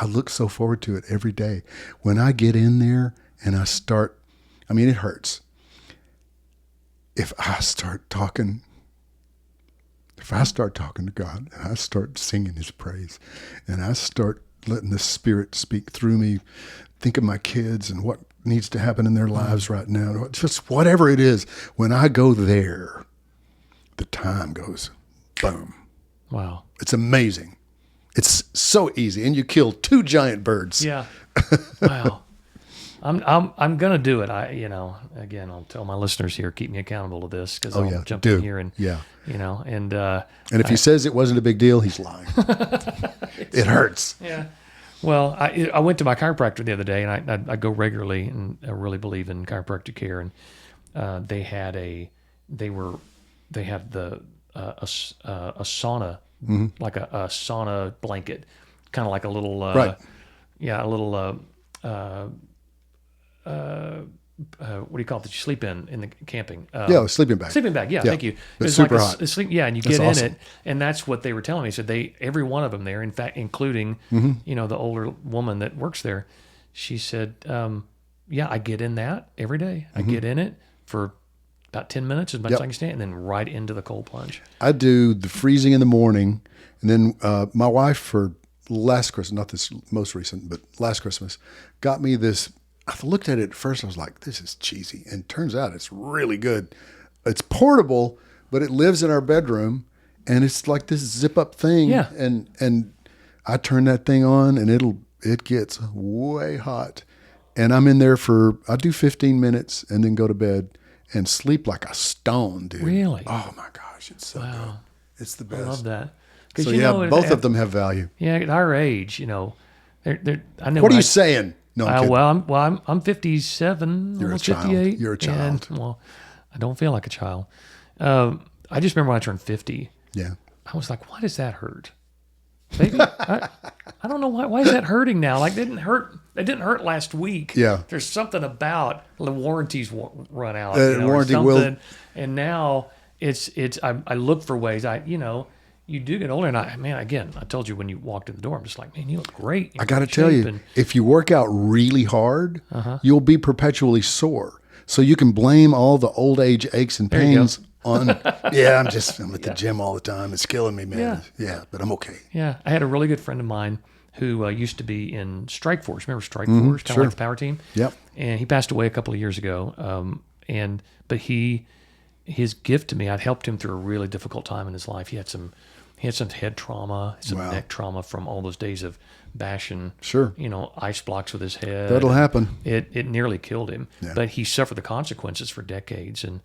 look so forward to it every day. When I get in there and I start, it hurts. If I start talking to God, and I start singing His praise, and I start letting the Spirit speak through me, think of my kids and what needs to happen in their lives right now, just whatever it is, when I go there, the time goes boom. Wow. It's amazing. It's so easy, and you kill 2 giant birds. Yeah. Wow. I'm gonna do it. Again, I'll tell my listeners here, keep me accountable to this, because I'll jump in here and and if he says it wasn't a big deal, he's lying. It hurts. Yeah. Well, I went to my chiropractor the other day, and I go regularly, and I really believe in chiropractic care. And they had a sauna, like a sauna blanket, kind of like a little what do you call it that you sleep in the camping? Sleeping bag. Sleeping bag. Yeah, thank you. It's super hot. And you get in it, and that's what they were telling me. Said every one of them there, in fact, including the older woman that works there. She said, I get in that every day. I get in it for about 10 minutes as much as I can stand, and then right into the cold plunge. I do the freezing in the morning, and then my wife for last Christmas, not this most recent, but last Christmas, got me this. I looked at it at first, I was like, this is cheesy, and turns out it's really good. It's portable, but it lives in our bedroom, and it's like this zip-up thing. Yeah. And I turn that thing on, and it gets way hot, and I'm in there I do 15 minutes, and then go to bed and sleep like a stone, dude. Really? Oh my gosh, it's so good. It's the best. I love that. So both of them have value. Yeah, at our age, I know. What are you saying? No, I'm 57. You're a almost child. 58. You're a child. And, well, I don't feel like a child. I just remember when I turned 50. Yeah. I was like, why does that hurt? Baby, I don't know why. Why is that hurting now? Like, it didn't hurt last week. Yeah. There's something about the warranties run out. Warranty will. And now I look for ways. You do get older, and I told you when you walked in the door, I'm just like, man, you look great. I got to tell you, if you work out really hard, you'll be perpetually sore. So you can blame all the old age aches and pains on. I'm at the gym all the time. It's killing me, man. Yeah, but I'm okay. Yeah, I had a really good friend of mine who used to be in Strike Force. Remember Strike Force? Kind of like the power team. Yep. And he passed away a couple of years ago. But his gift to me, I'd helped him through a really difficult time in his life. He had some head trauma, some neck trauma from all those days of bashing, ice blocks with his head. That'll happen. It nearly killed him, Yeah. but he suffered the consequences for decades. And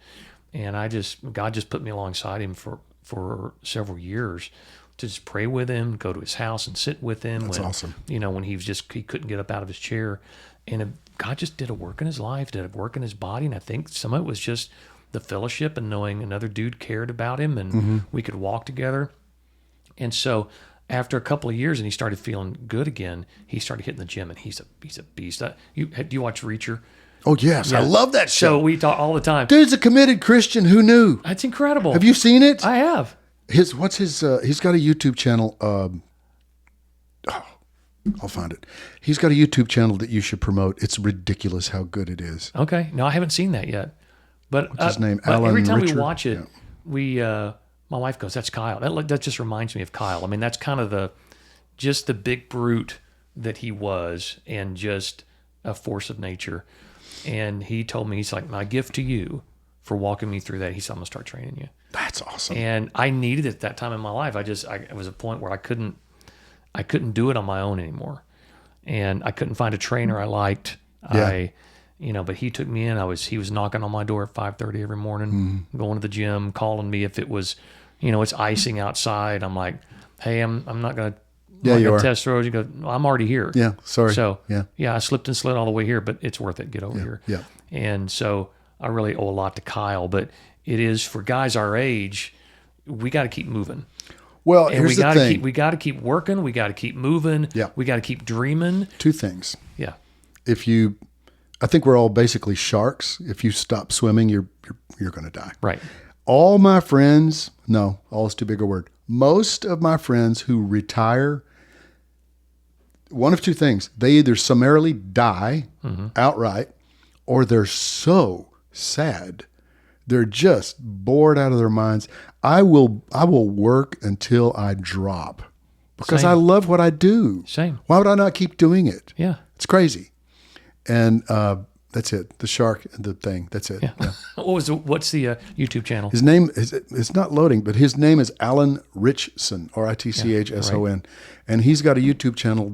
God just put me alongside him for several years to just pray with him, go to his house and sit with him. That's awesome. When he couldn't get up out of his chair, and God just did a work in his life, did a work in his body. And I think some of it was just the fellowship and knowing another dude cared about him, and we could walk together. And so after a couple of years and he started feeling good again, he started hitting the gym, and he's a beast. Do you watch Reacher? Oh, yes. Yeah. I love that show. So we talk all the time. Dude's a committed Christian. Who knew? That's incredible. Have you seen it? I have. He's got a YouTube channel. I'll find it. He's got a YouTube channel that you should promote. It's ridiculous how good it is. Okay. No, I haven't seen that yet. But what's his name? But Alan every time Richard? we watch it, my wife goes, "That's Kyle." That just reminds me of Kyle. I mean, that's kind of the big brute that he was, and just a force of nature. And he told me, he's like, my gift to you for walking me through that. He said, I'm gonna start training you. That's awesome. And I needed it at that time in my life. It was a point where I couldn't do it on my own anymore, and I couldn't find a trainer I liked. Yeah. But he took me in. He was knocking on my door at 5:30 every morning, going to the gym, calling me if it was, it's icing outside. I'm like, hey, I'm not gonna. Test roads. You go, I'm already here. Yeah, sorry. So I slipped and slid all the way here, but it's worth it. Get over here. Yeah. And so I really owe a lot to Kyle, but it is for guys our age. We got to keep moving. Well, and here's the thing. We got to keep working. We got to keep moving. Yeah. We got to keep dreaming. Two things. Yeah. I think we're all basically sharks. If you stop swimming, you're going to die. Right. All my friends, no, all is too big a word. Most of my friends who retire, one of two things. They either summarily die outright, or they're so sad. They're just bored out of their minds. I will work until I drop because I love what I do. Same. Why would I not keep doing it? Yeah. It's crazy. And that's it. The shark, the thing. That's it. Yeah. What's the YouTube channel? His name is, it's not loading, but his name is Alan Richson, Ritchson. Right. And he's got a YouTube channel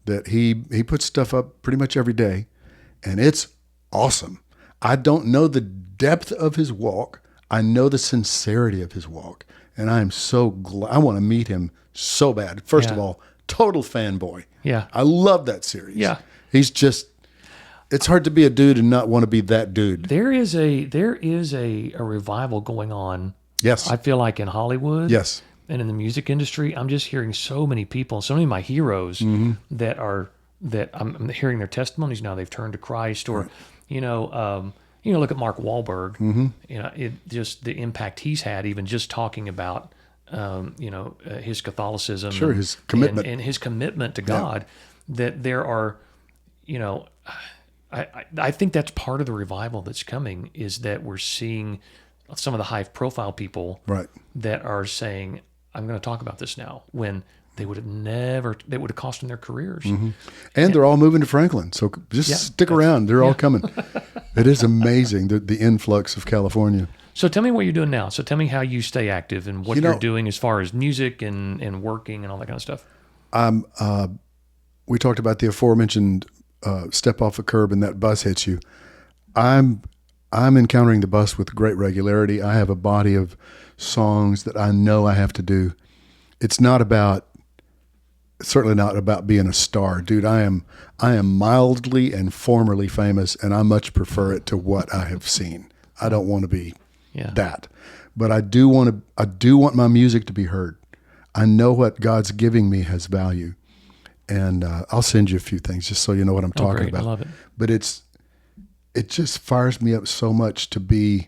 that he puts stuff up pretty much every day, and it's awesome. I don't know the depth of his walk. I know the sincerity of his walk, and I am so glad. I want to meet him so bad. First of all, total fanboy. Yeah. I love that series. Yeah. He's just, it's hard to be a dude and not want to be that dude. There is a revival going on. Yes. I feel like in Hollywood. Yes. And in the music industry, I'm just hearing so many people, so many of my heroes that I'm hearing their testimonies now. They've turned to Christ, or, look at Mark Wahlberg. It just the impact he's had, even just talking about, his Catholicism, his commitment and his commitment to God. That there are, I think that's part of the revival that's coming, is that we're seeing some of the high profile people Right. that are saying, I'm going to talk about this now, when they would have cost them their careers. Mm-hmm. And they're all moving to Franklin. So just stick around. They're all coming. It is amazing, the influx of California. So tell me what you're doing now. So tell me how you stay active and what you're doing as far as music and working and all that kind of stuff. We talked about the aforementioned step off a curb and that bus hits you. I'm encountering the bus with great regularity. I have a body of songs that I know I have to do. It's certainly not about being a star, dude. I am mildly and formerly famous, and I much prefer it to what I have seen. I don't want to be that, but I do want my music to be heard. I know what God's giving me has value, and I'll send you a few things just so you know what I'm talking about. I love it. But it just fires me up so much to be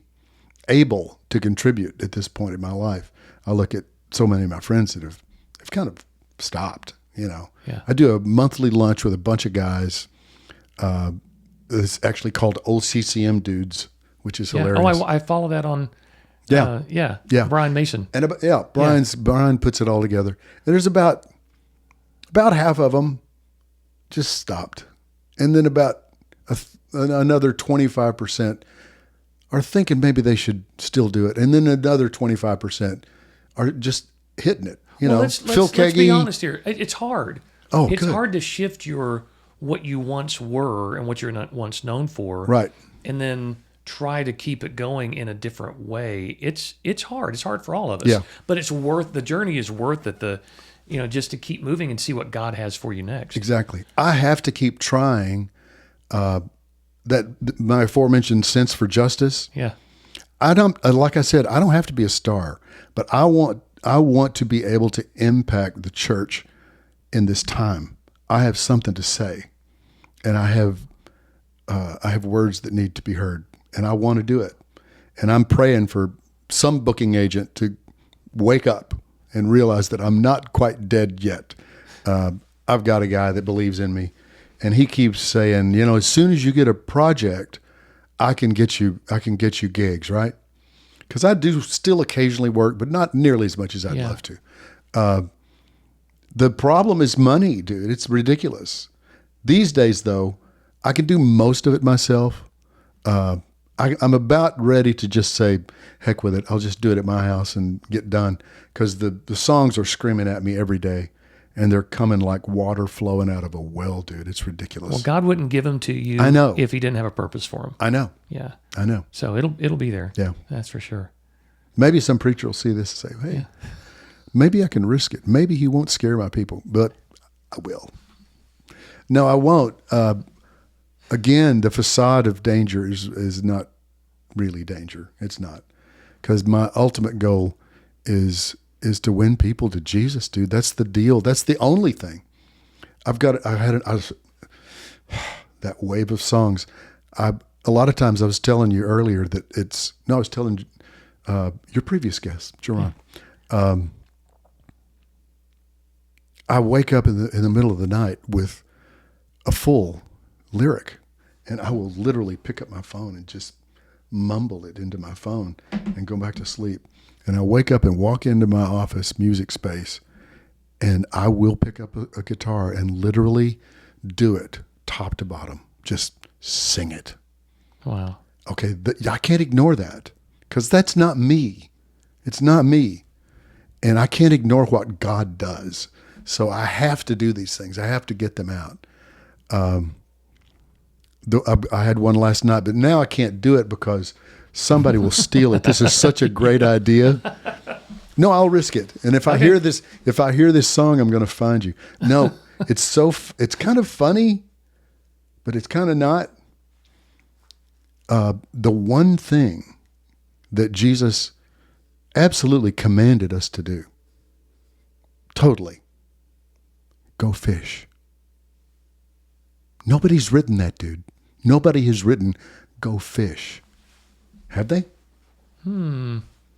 able to contribute at this point in my life. I look at so many of my friends that have kind of stopped. I do a monthly lunch with a bunch of guys. It's actually called Old CCM Dudes, which is hilarious. Oh, I follow that on. Yeah. Brian Mason. And Brian puts it all together. And there's about half of them just stopped, and then about another 25% are thinking maybe they should still do it, and then another 25% are just hitting it. Let's be honest here. It's hard. Oh, it's good. hard to shift what you once were and what you're not once known for, right? And then try to keep it going in a different way. It's hard. It's hard for all of us. Yeah. But the journey is worth it. Just to keep moving and see what God has for you next. Exactly. I have to keep trying. That my aforementioned sense for justice. Yeah. I don't, like I said, I don't have to be a star, but I want to be able to impact the church in this time. I have something to say, and I have words that need to be heard, and I want to do it. And I'm praying for some booking agent to wake up and realize that I'm not quite dead yet. I've got a guy that believes in me, and he keeps saying, as soon as you get a project, I can get you gigs, right? Because I do still occasionally work, but not nearly as much as I'd love to. The problem is money, dude. It's ridiculous. These days, though, I can do most of it myself. I'm about ready to just say, heck with it. I'll just do it at my house and get done, because the songs are screaming at me every day, and they're coming like water flowing out of a well, dude. It's ridiculous. Well, God wouldn't give them to you, I know, if he didn't have a purpose for them. I know. Yeah. I know. So it'll be there. Yeah. That's for sure. Maybe some preacher will see this and say, hey, maybe I can risk it. Maybe he won't scare my people, but I will. No, I won't. Again, the facade of danger is not really danger. It's not. Because my ultimate goal is to win people to Jesus, dude. That's the deal. That's the only thing. That wave of songs. A lot of times I was telling you earlier that I was telling your previous guest, Jerron. I wake up in the middle of the night with a full lyric, and I will literally pick up my phone and just mumble it into my phone and go back to sleep. And I wake up and walk into my office music space, and I will pick up a guitar and literally do it top to bottom. Just sing it. Wow. Okay, I can't ignore that, because that's not me. It's not me. And I can't ignore what God does. So I have to do these things. I have to get them out. I had one last night, but now I can't do it because somebody will steal it. This is such a great idea. No, I'll risk it. And if I hear this song, I'm going to find you. No, it's kind of funny, but it's kind of not. The one thing that Jesus absolutely commanded us to do, totally, go fish. Nobody's written that, dude. Nobody has written, go fish. Have they?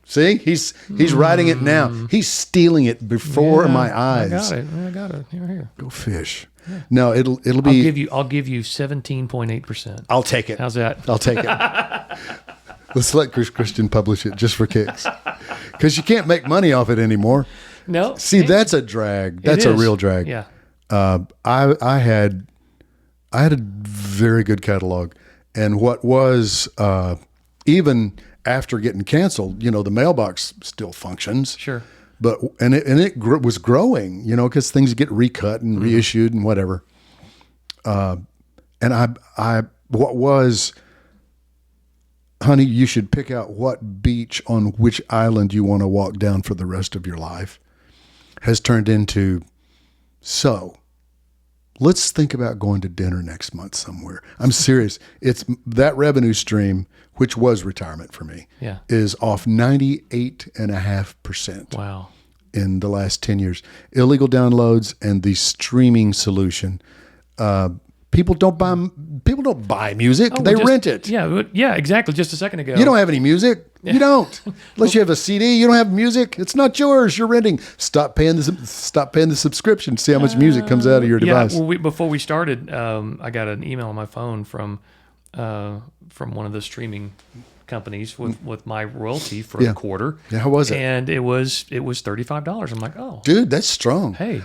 See, he's writing it now. He's stealing it before my eyes. I got it. Here. Go fish. No, it'll be. I'll give you 17.8%. I'll take it. How's that? I'll take it. Let's let Christian publish it just for kicks, because you can't make money off it anymore. No. See, that's a drag. That's a real drag. Yeah. I had a very good catalog, and what was even after getting canceled, the mailbox still functions. Sure. But it was growing, because things get recut and reissued and whatever. And what was, honey, you should pick out what beach on which island you want to walk down for the rest of your life, has turned into, so let's think about going to dinner next month somewhere. I'm serious. It's that revenue stream, which was retirement for me, is off 98.5%. Wow. In the last 10 years. Illegal downloads and the streaming solution. People don't buy music. They rent it. Yeah, exactly. Just a second ago. You don't have any music. You don't. Unless you have a CD, you don't have music. It's not yours. You're renting. Stop paying the subscription. See how much music comes out of your device. Yeah, well, before we started, I got an email on my phone from one of the streaming companies with my royalty for a quarter. Yeah, how was it? And it was $35. I'm like, oh, dude, that's strong. Hey,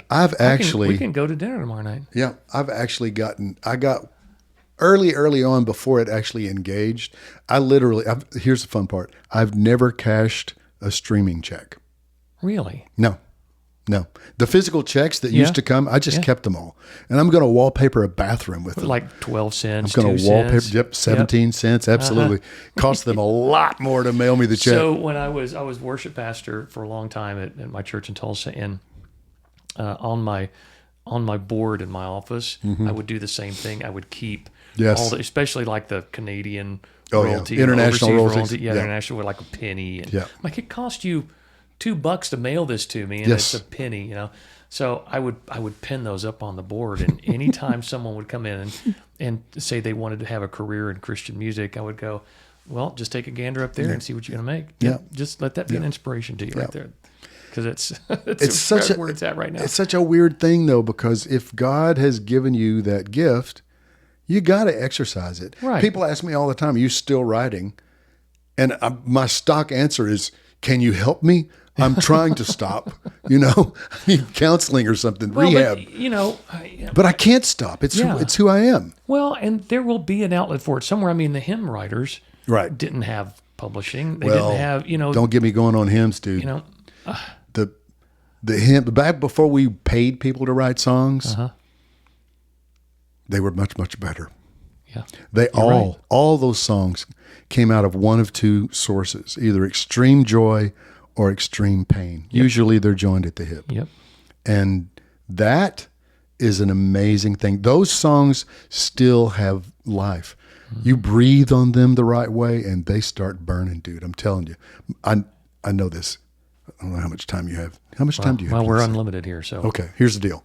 we can go to dinner tomorrow night. Yeah, I got early on before it actually engaged. Here's the fun part. I've never cashed a streaming check. Really? No. The physical checks that used to come, I just kept them all. And I'm going to wallpaper a bathroom with them. Like 12 cents, I'm going to wallpaper, 17 cents, absolutely. Cost them a lot more to mail me the check. So when I was worship pastor for a long time at my church in Tulsa, and on my board in my office, I would do the same thing. I would keep all especially like the Canadian royalty, international royalties. International, like a penny. And like, it cost you $2 to mail this to me, and it's a penny, So I would pin those up on the board, and anytime someone would come in and say they wanted to have a career in Christian music, I would go, well, just take a gander up there and see what you're going to make. Yeah. Just let that be an inspiration to you right there. Because it's where it's at right now. It's such a weird thing, though, because if God has given you that gift, you got to exercise it. Right. People ask me all the time, are you still writing? And my stock answer is, can you help me? I'm trying to stop, I need counseling or something, rehab. But I can't stop. It's who I am. Well, and there will be an outlet for it somewhere. I mean, the hymn writers didn't have publishing. They didn't have, Don't get me going on hymns, dude. The hymn, back before we paid people to write songs, they were much, much better. Yeah. All those songs came out of one of two sources, either extreme joy or extreme pain. Yep. Usually they're joined at the hip. Yep. And that is an amazing thing. Those songs still have life. Mm-hmm. You breathe on them the right way and they start burning, dude. I'm telling you. I know this. I don't know how much time you have. How much time do you have? Well, we're unlimited here, so. Okay, here's the deal.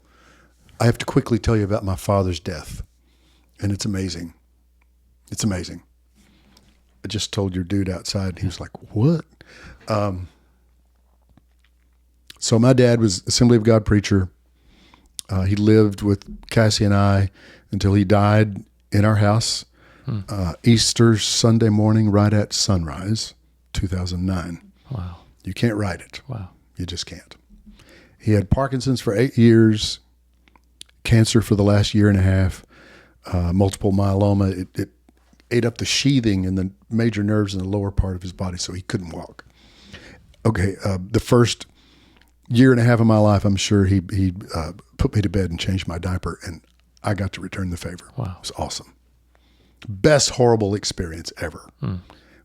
I have to quickly tell you about my father's death. And it's amazing. It's amazing. I just told your dude outside, and he was like, what? So my dad was Assembly of God preacher. He lived with Cassie and I until he died in our house, Easter Sunday morning, right at sunrise, 2009. Wow. You can't write it. Wow. You just can't. He had Parkinson's for 8 years, cancer for the last year and a half, multiple myeloma. It ate up the sheathing in the major nerves in the lower part of his body, so he couldn't walk. Okay, the first year and a half of my life, I'm sure he put me to bed and changed my diaper, and I got to return the favor. Wow. It was awesome. Best horrible experience ever.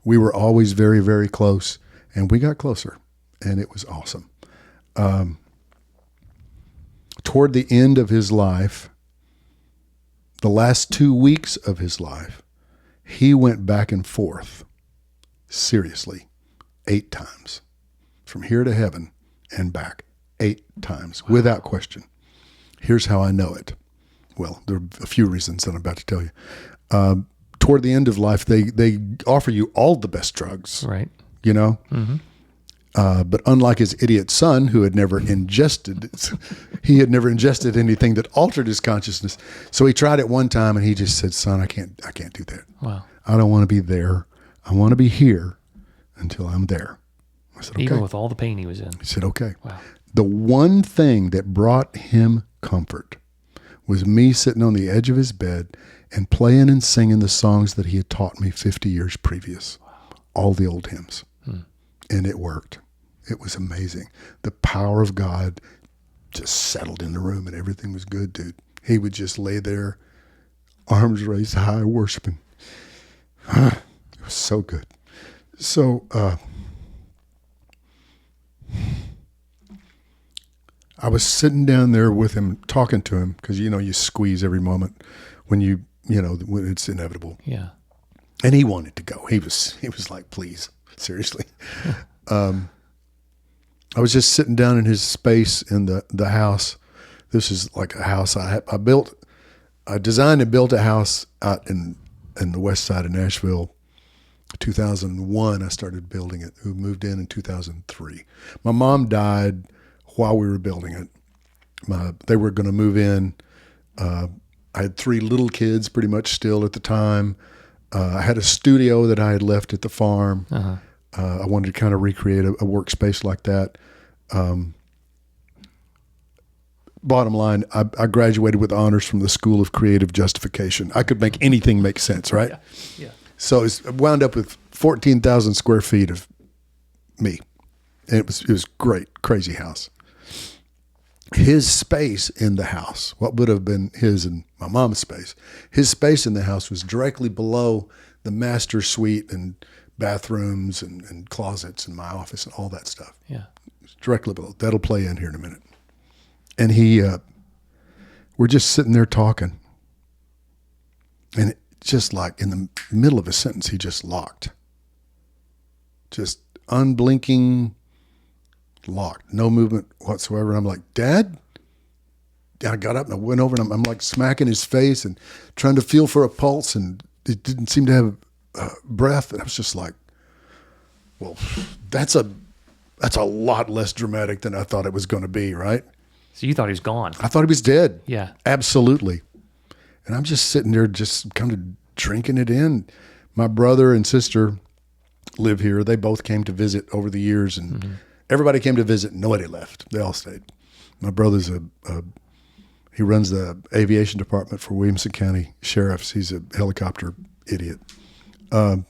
We were always very, very close, and we got closer, and it was awesome. Toward the end of his life, the last 2 weeks of his life, he went back and forth, seriously, 8 times, from here to heaven and back, 8 times, without question. Here's how I know it. Well, there are a few reasons that I'm about to tell you. Toward the end of life, they offer you all the best drugs. Right. You know? Mm-hmm. But unlike his idiot son, who had never ingested, he had never ingested anything that altered his consciousness. So he tried it one time, and he just said, "Son, I can't do that. Wow. I don't want to be there. I want to be here until I'm there." I said, "Okay." Even with all the pain he was in. He said, "Okay." Wow. The one thing that brought him comfort was me sitting on the edge of his bed and playing and singing the songs that he had taught me 50 years previous. Wow. All the old hymns. And it worked. It was amazing. The power of God just settled in the room, and everything was good, dude. He would just lay there, arms raised high, worshiping. It was so good. So I was sitting down there with him, talking to him, because, you squeeze every moment when when it's inevitable. Yeah. And he wanted to go. He was like, "Please, seriously." I was just sitting down in his space in the house. This is like a house I built. I designed and built a house out in the west side of Nashville. 2001, I started building it. We moved in 2003. My mom died while we were building it. They were going to move in. I had 3 little kids pretty much still at the time. I had a studio that I had left at the farm. Uh-huh. I wanted to kind of recreate a workspace like that. Bottom line, I graduated with honors from the School of Creative Justification. I could make anything make sense, right? Yeah. So I wound up with 14,000 square feet of me. And it was great, crazy house. His space in the house, what would have been his and my mom's space, his space in the house was directly below the master suite and bathrooms and closets and my office and all that stuff. Yeah. It's directly below. That'll play in here in a minute. And we're just sitting there talking. And just like in the middle of a sentence, he just locked. Just unblinking, locked. No movement whatsoever. And I'm like, "Dad?" And I got up and I went over and I'm like smacking his face and trying to feel for a pulse, and it didn't seem to have breath. And I was just like, well, that's a lot less dramatic than I thought it was going to be, right? So you thought he was gone. I thought he was dead. Yeah. Absolutely. And I'm just sitting there just kind of drinking it in. My brother and sister live here. They both came to visit over the years, and everybody came to visit. Nobody left. They all stayed. My brother's he runs the aviation department for Williamson County Sheriffs. He's a helicopter idiot. And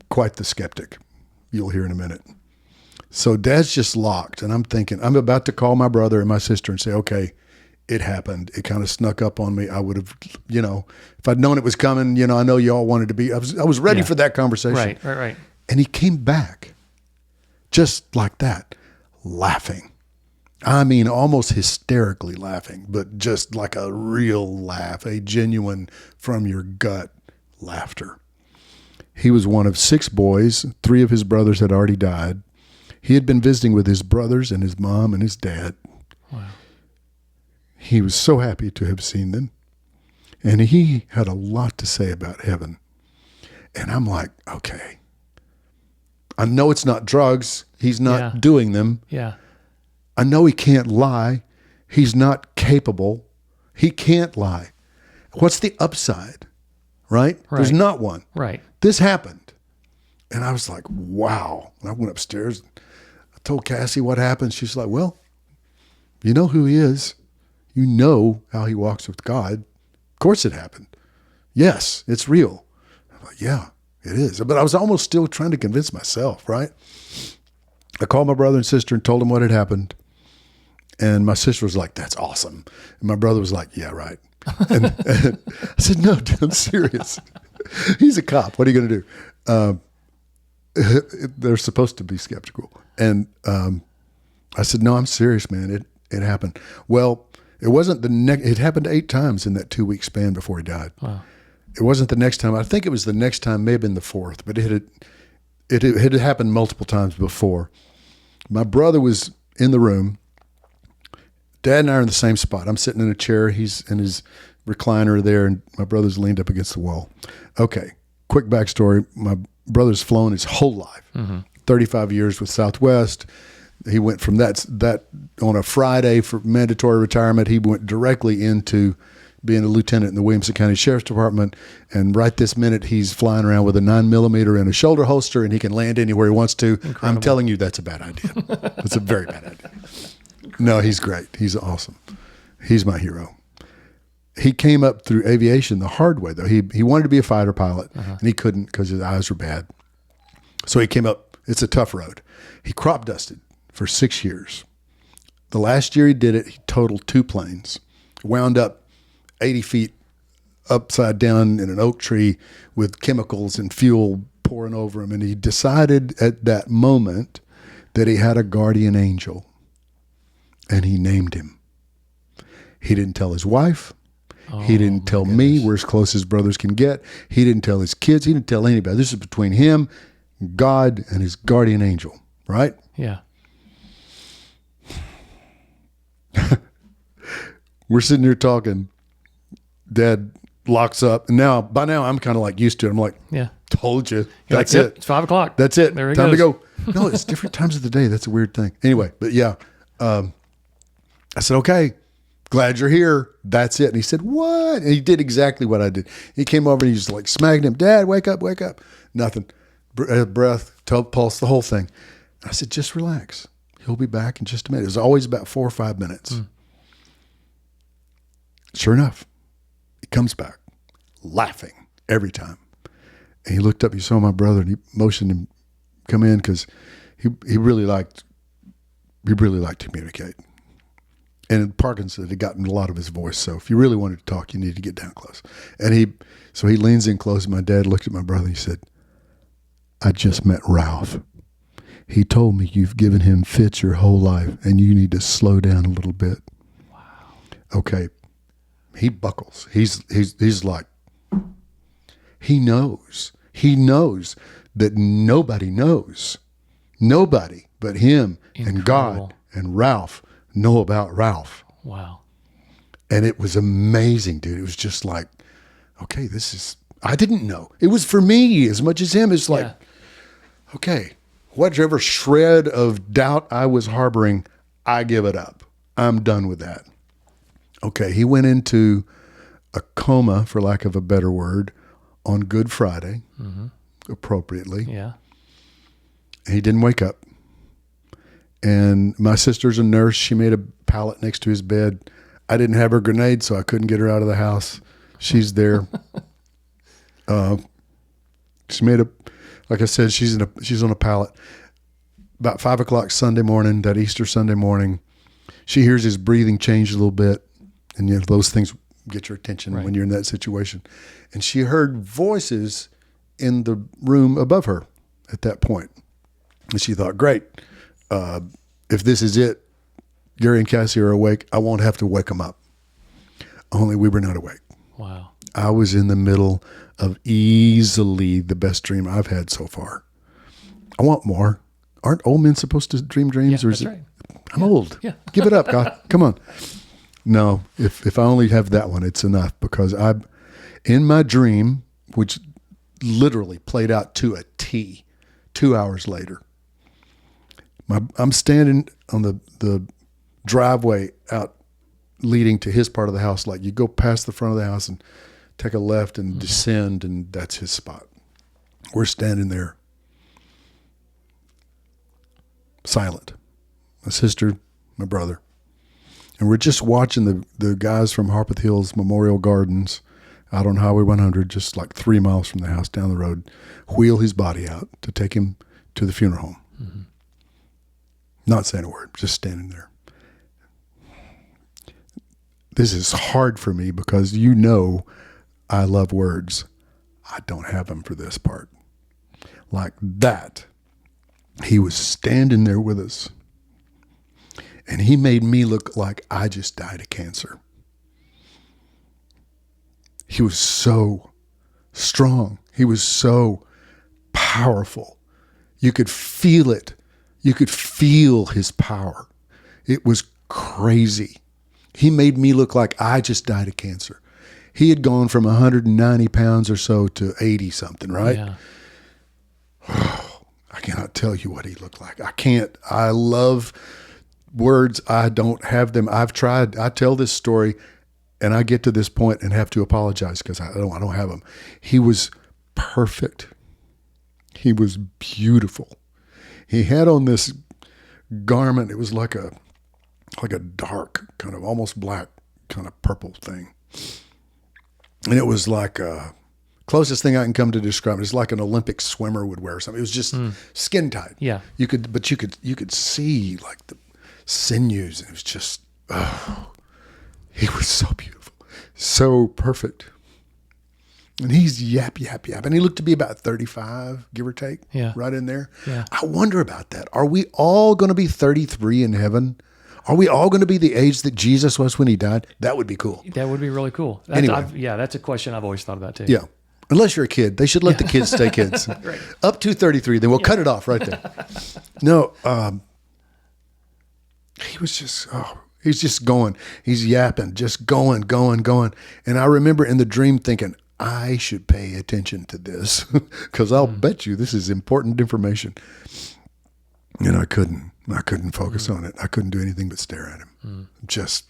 quite the skeptic. You'll hear in a minute. So Dad's just locked, and I'm thinking, I'm about to call my brother and my sister and say, "Okay, it happened. It kind of snuck up on me. I would have, if I'd known it was coming, I know you all wanted to be, I was ready for that conversation." Right. And he came back just like that, laughing. I mean, almost hysterically laughing, but just like a real laugh, a genuine from your gut laughter. He was one of 6 boys. 3 of his brothers had already died. He had been visiting with his brothers and his mom and his dad. Wow. He was so happy to have seen them. And he had a lot to say about heaven. And I'm like, okay, I know it's not drugs. He's not doing them. Yeah. I know he can't lie. He's not capable. He can't lie. What's the upside? Right? There's not one. Right. This happened. And I was like, wow. And I went upstairs. I told Cassie what happened. She's like, well, you know who he is. You know how he walks with God. Of course it happened. Yes, it's real. I'm like, yeah, it is. But I was almost still trying to convince myself, right? I called my brother and sister and told them what had happened. And my sister was like, that's awesome. And my brother was like, yeah, right. And I said, no, dude, I'm serious. He's a cop. What are you going to do? They're supposed to be skeptical. And I said, no, I'm serious, man. It happened. Well, it wasn't the next. It happened 8 times in that 2-week span before he died. Wow. It wasn't the next time. I think it was the next time, may have been the 4th, but it had happened multiple times before. My brother was in the room. Dad and I are in the same spot. I'm sitting in a chair. He's in his recliner there, and my brother's leaned up against the wall. Okay, quick backstory. My brother's flown his whole life. Mm-hmm. 35 years with Southwest. He went from that on a Friday for mandatory retirement. He went directly into being a lieutenant in the Williamson County Sheriff's Department. And right this minute, he's flying around with a 9mm in a shoulder holster, and he can land anywhere he wants to. Incredible. I'm telling you, that's a bad idea. That's a very bad idea. No, he's great. He's awesome. He's my hero. He came up through aviation the hard way, though. He wanted to be a fighter pilot, and he couldn't because his eyes were bad. So he came up. It's a tough road. He crop dusted for 6 years. The last year he did it, he totaled 2 planes, wound up 80 feet upside down in an oak tree with chemicals and fuel pouring over him. And he decided at that moment that he had a guardian angel, and he named him. He didn't tell his wife. He didn't tell me. We're as close as brothers can get. He didn't tell his kids. He didn't tell anybody. This is between him, God, and his guardian angel, right? Yeah. We're sitting here talking. Dad locks up, and by now I'm kind of like used to it. I'm like, yeah, told you. You're That's like, yep, it. It's 5 o'clock. That's it. There he Time goes. to go. No, it's different times of the day. That's a weird thing. Anyway, but yeah, I said, okay, glad you're here. That's it. And he said, what? And he did exactly what I did. He came over and he just like smacked him. Dad, wake up, wake up. Nothing. Breath, pulse, the whole thing. I said, just relax. He'll be back in just a minute. It was always about 4 or 5 minutes. Sure enough, he comes back laughing every time. And he looked up, he saw my brother, and he motioned him come in because he really liked to communicate. And Parkinson had gotten a lot of his voice. So if you really wanted to talk, you needed to get down close. And so he leans in close, and my dad looked at my brother and he said, I just met Ralph. He told me you've given him fits your whole life and you need to slow down a little bit. Wow. Okay. He buckles. He's like, he knows that nobody knows. Nobody but him and God and Ralph know about Ralph. Wow. And it was amazing, dude. It was just like, okay, I didn't know. It was for me as much as him. It's like, okay, whatever shred of doubt I was harboring, I give it up. I'm done with that. Okay, he went into a coma, for lack of a better word, on Good Friday, appropriately. Yeah. He didn't wake up. And my sister's a nurse. She made a pallet next to his bed. I didn't have her grenade, so I couldn't get her out of the house. She's there. She made like I said, she's on a pallet. About 5 o'clock Sunday morning, that Easter Sunday morning, she hears his breathing change a little bit. And those things get your attention when you're in that situation. And she heard voices in the room above her at that point. And she thought, great, if this is it, Gary and Cassie are awake, I won't have to wake them up. Only we were not awake. Wow. I was in the middle of easily the best dream I've had so far. I want more. Aren't old men supposed to dream dreams? Yeah, or is that's it? right. I'm old. Yeah. Give it up, God. Come on. No, if I only have that one, it's enough, because in my dream, which literally played out to a T, 2 hours later, I'm standing on the driveway out leading to his part of the house. Like you go past the front of the house and take a left and descend, and that's his spot. We're standing there, silent. My sister, my brother. And we're just watching the guys from Harpeth Hills Memorial Gardens out on Highway 100, just like 3 miles from the house down the road, wheel his body out to take him to the funeral home. Mm-hmm. Not saying a word, just standing there. This is hard for me because I love words. I don't have them for this part. Like that. He was standing there with us. And he made me look like I just died of cancer. He was so strong. He was so powerful. You could feel it. You could feel his power. It was crazy. He made me look like I just died of cancer. He had gone from 190 pounds or so to 80 something, right? Yeah. I cannot tell you what he looked like. I can't. I love words. I don't have them. I've tried. I tell this story and I get to this point and have to apologize because I don't have them. He was perfect. He was beautiful. He had on this garment. It was like a dark, kind of almost black, kind of purple thing. And it was like closest thing I can come to describe it is like an Olympic swimmer would wear something. It was just skin tight. Yeah. You could see like the sinews, and it was just, he was so beautiful, so perfect. And he's yap. And he looked to be about 35, give or take, right in there. Yeah. I wonder about that. Are we all going to be 33 in heaven? Are we all going to be the age that Jesus was when he died? That would be cool. That would be really cool. Anyway. That's a question I've always thought about too. Yeah. Unless you're a kid. They should let the kids stay kids. Right. Up to 33, then we'll cut it off right there. No, he was just, he's just going. He's yapping, just going. And I remember in the dream thinking, I should pay attention to this because I'll bet you this is important information. And I couldn't focus on it. I couldn't do anything but stare at him, just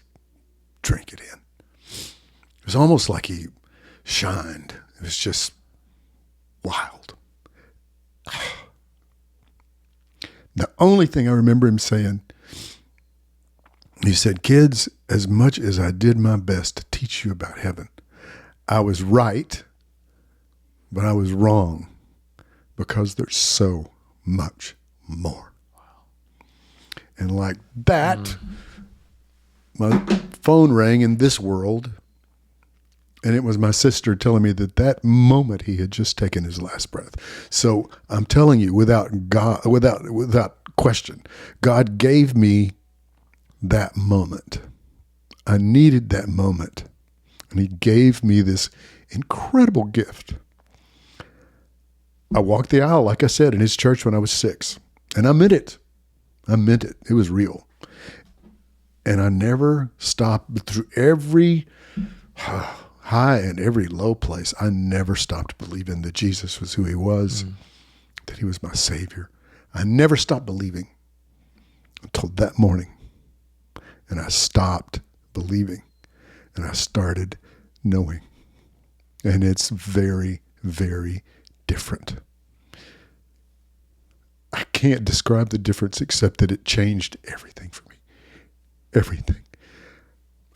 drink it in. It was almost like he shined. It was just wild. The only thing I remember him saying, he said, kids, as much as I did my best to teach you about heaven, I was right, but I was wrong because there's so much more. And like that, my phone rang in this world, and it was my sister telling me that moment he had just taken his last breath. So I'm telling you, without question, God gave me that moment. I needed that moment, and he gave me this incredible gift. I walked the aisle, like I said, in his church when I was 6, and I meant it. It was real. And I never stopped through every high and every low place. I never stopped believing that Jesus was who he was, that he was my Savior. I never stopped believing until that morning. And I stopped believing and I started knowing. And it's very, very different. I can't describe the difference except that it changed everything for me. Everything.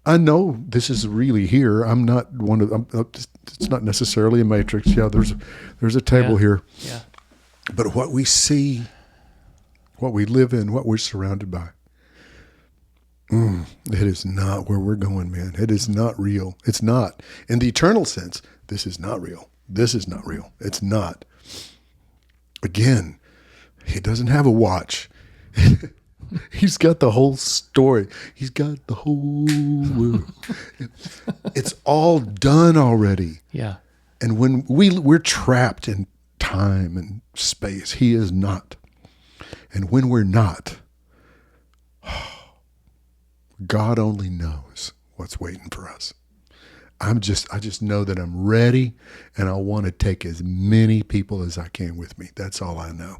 I know this is really here. I'm not it's not necessarily a matrix. Yeah, there's a table here. Yeah. But what we see, what we live in, what we're surrounded by, it is not where we're going, man. It is not real. It's not. In the eternal sense, this is not real. This is not real. It's not. Again, he doesn't have a watch. He's got the whole story. He's got the whole world. It's all done already. Yeah. And when we're trapped in time and space, he is not. And when we're not, God only knows what's waiting for us. I just know that I'm ready, and I want to take as many people as I can with me. That's all I know.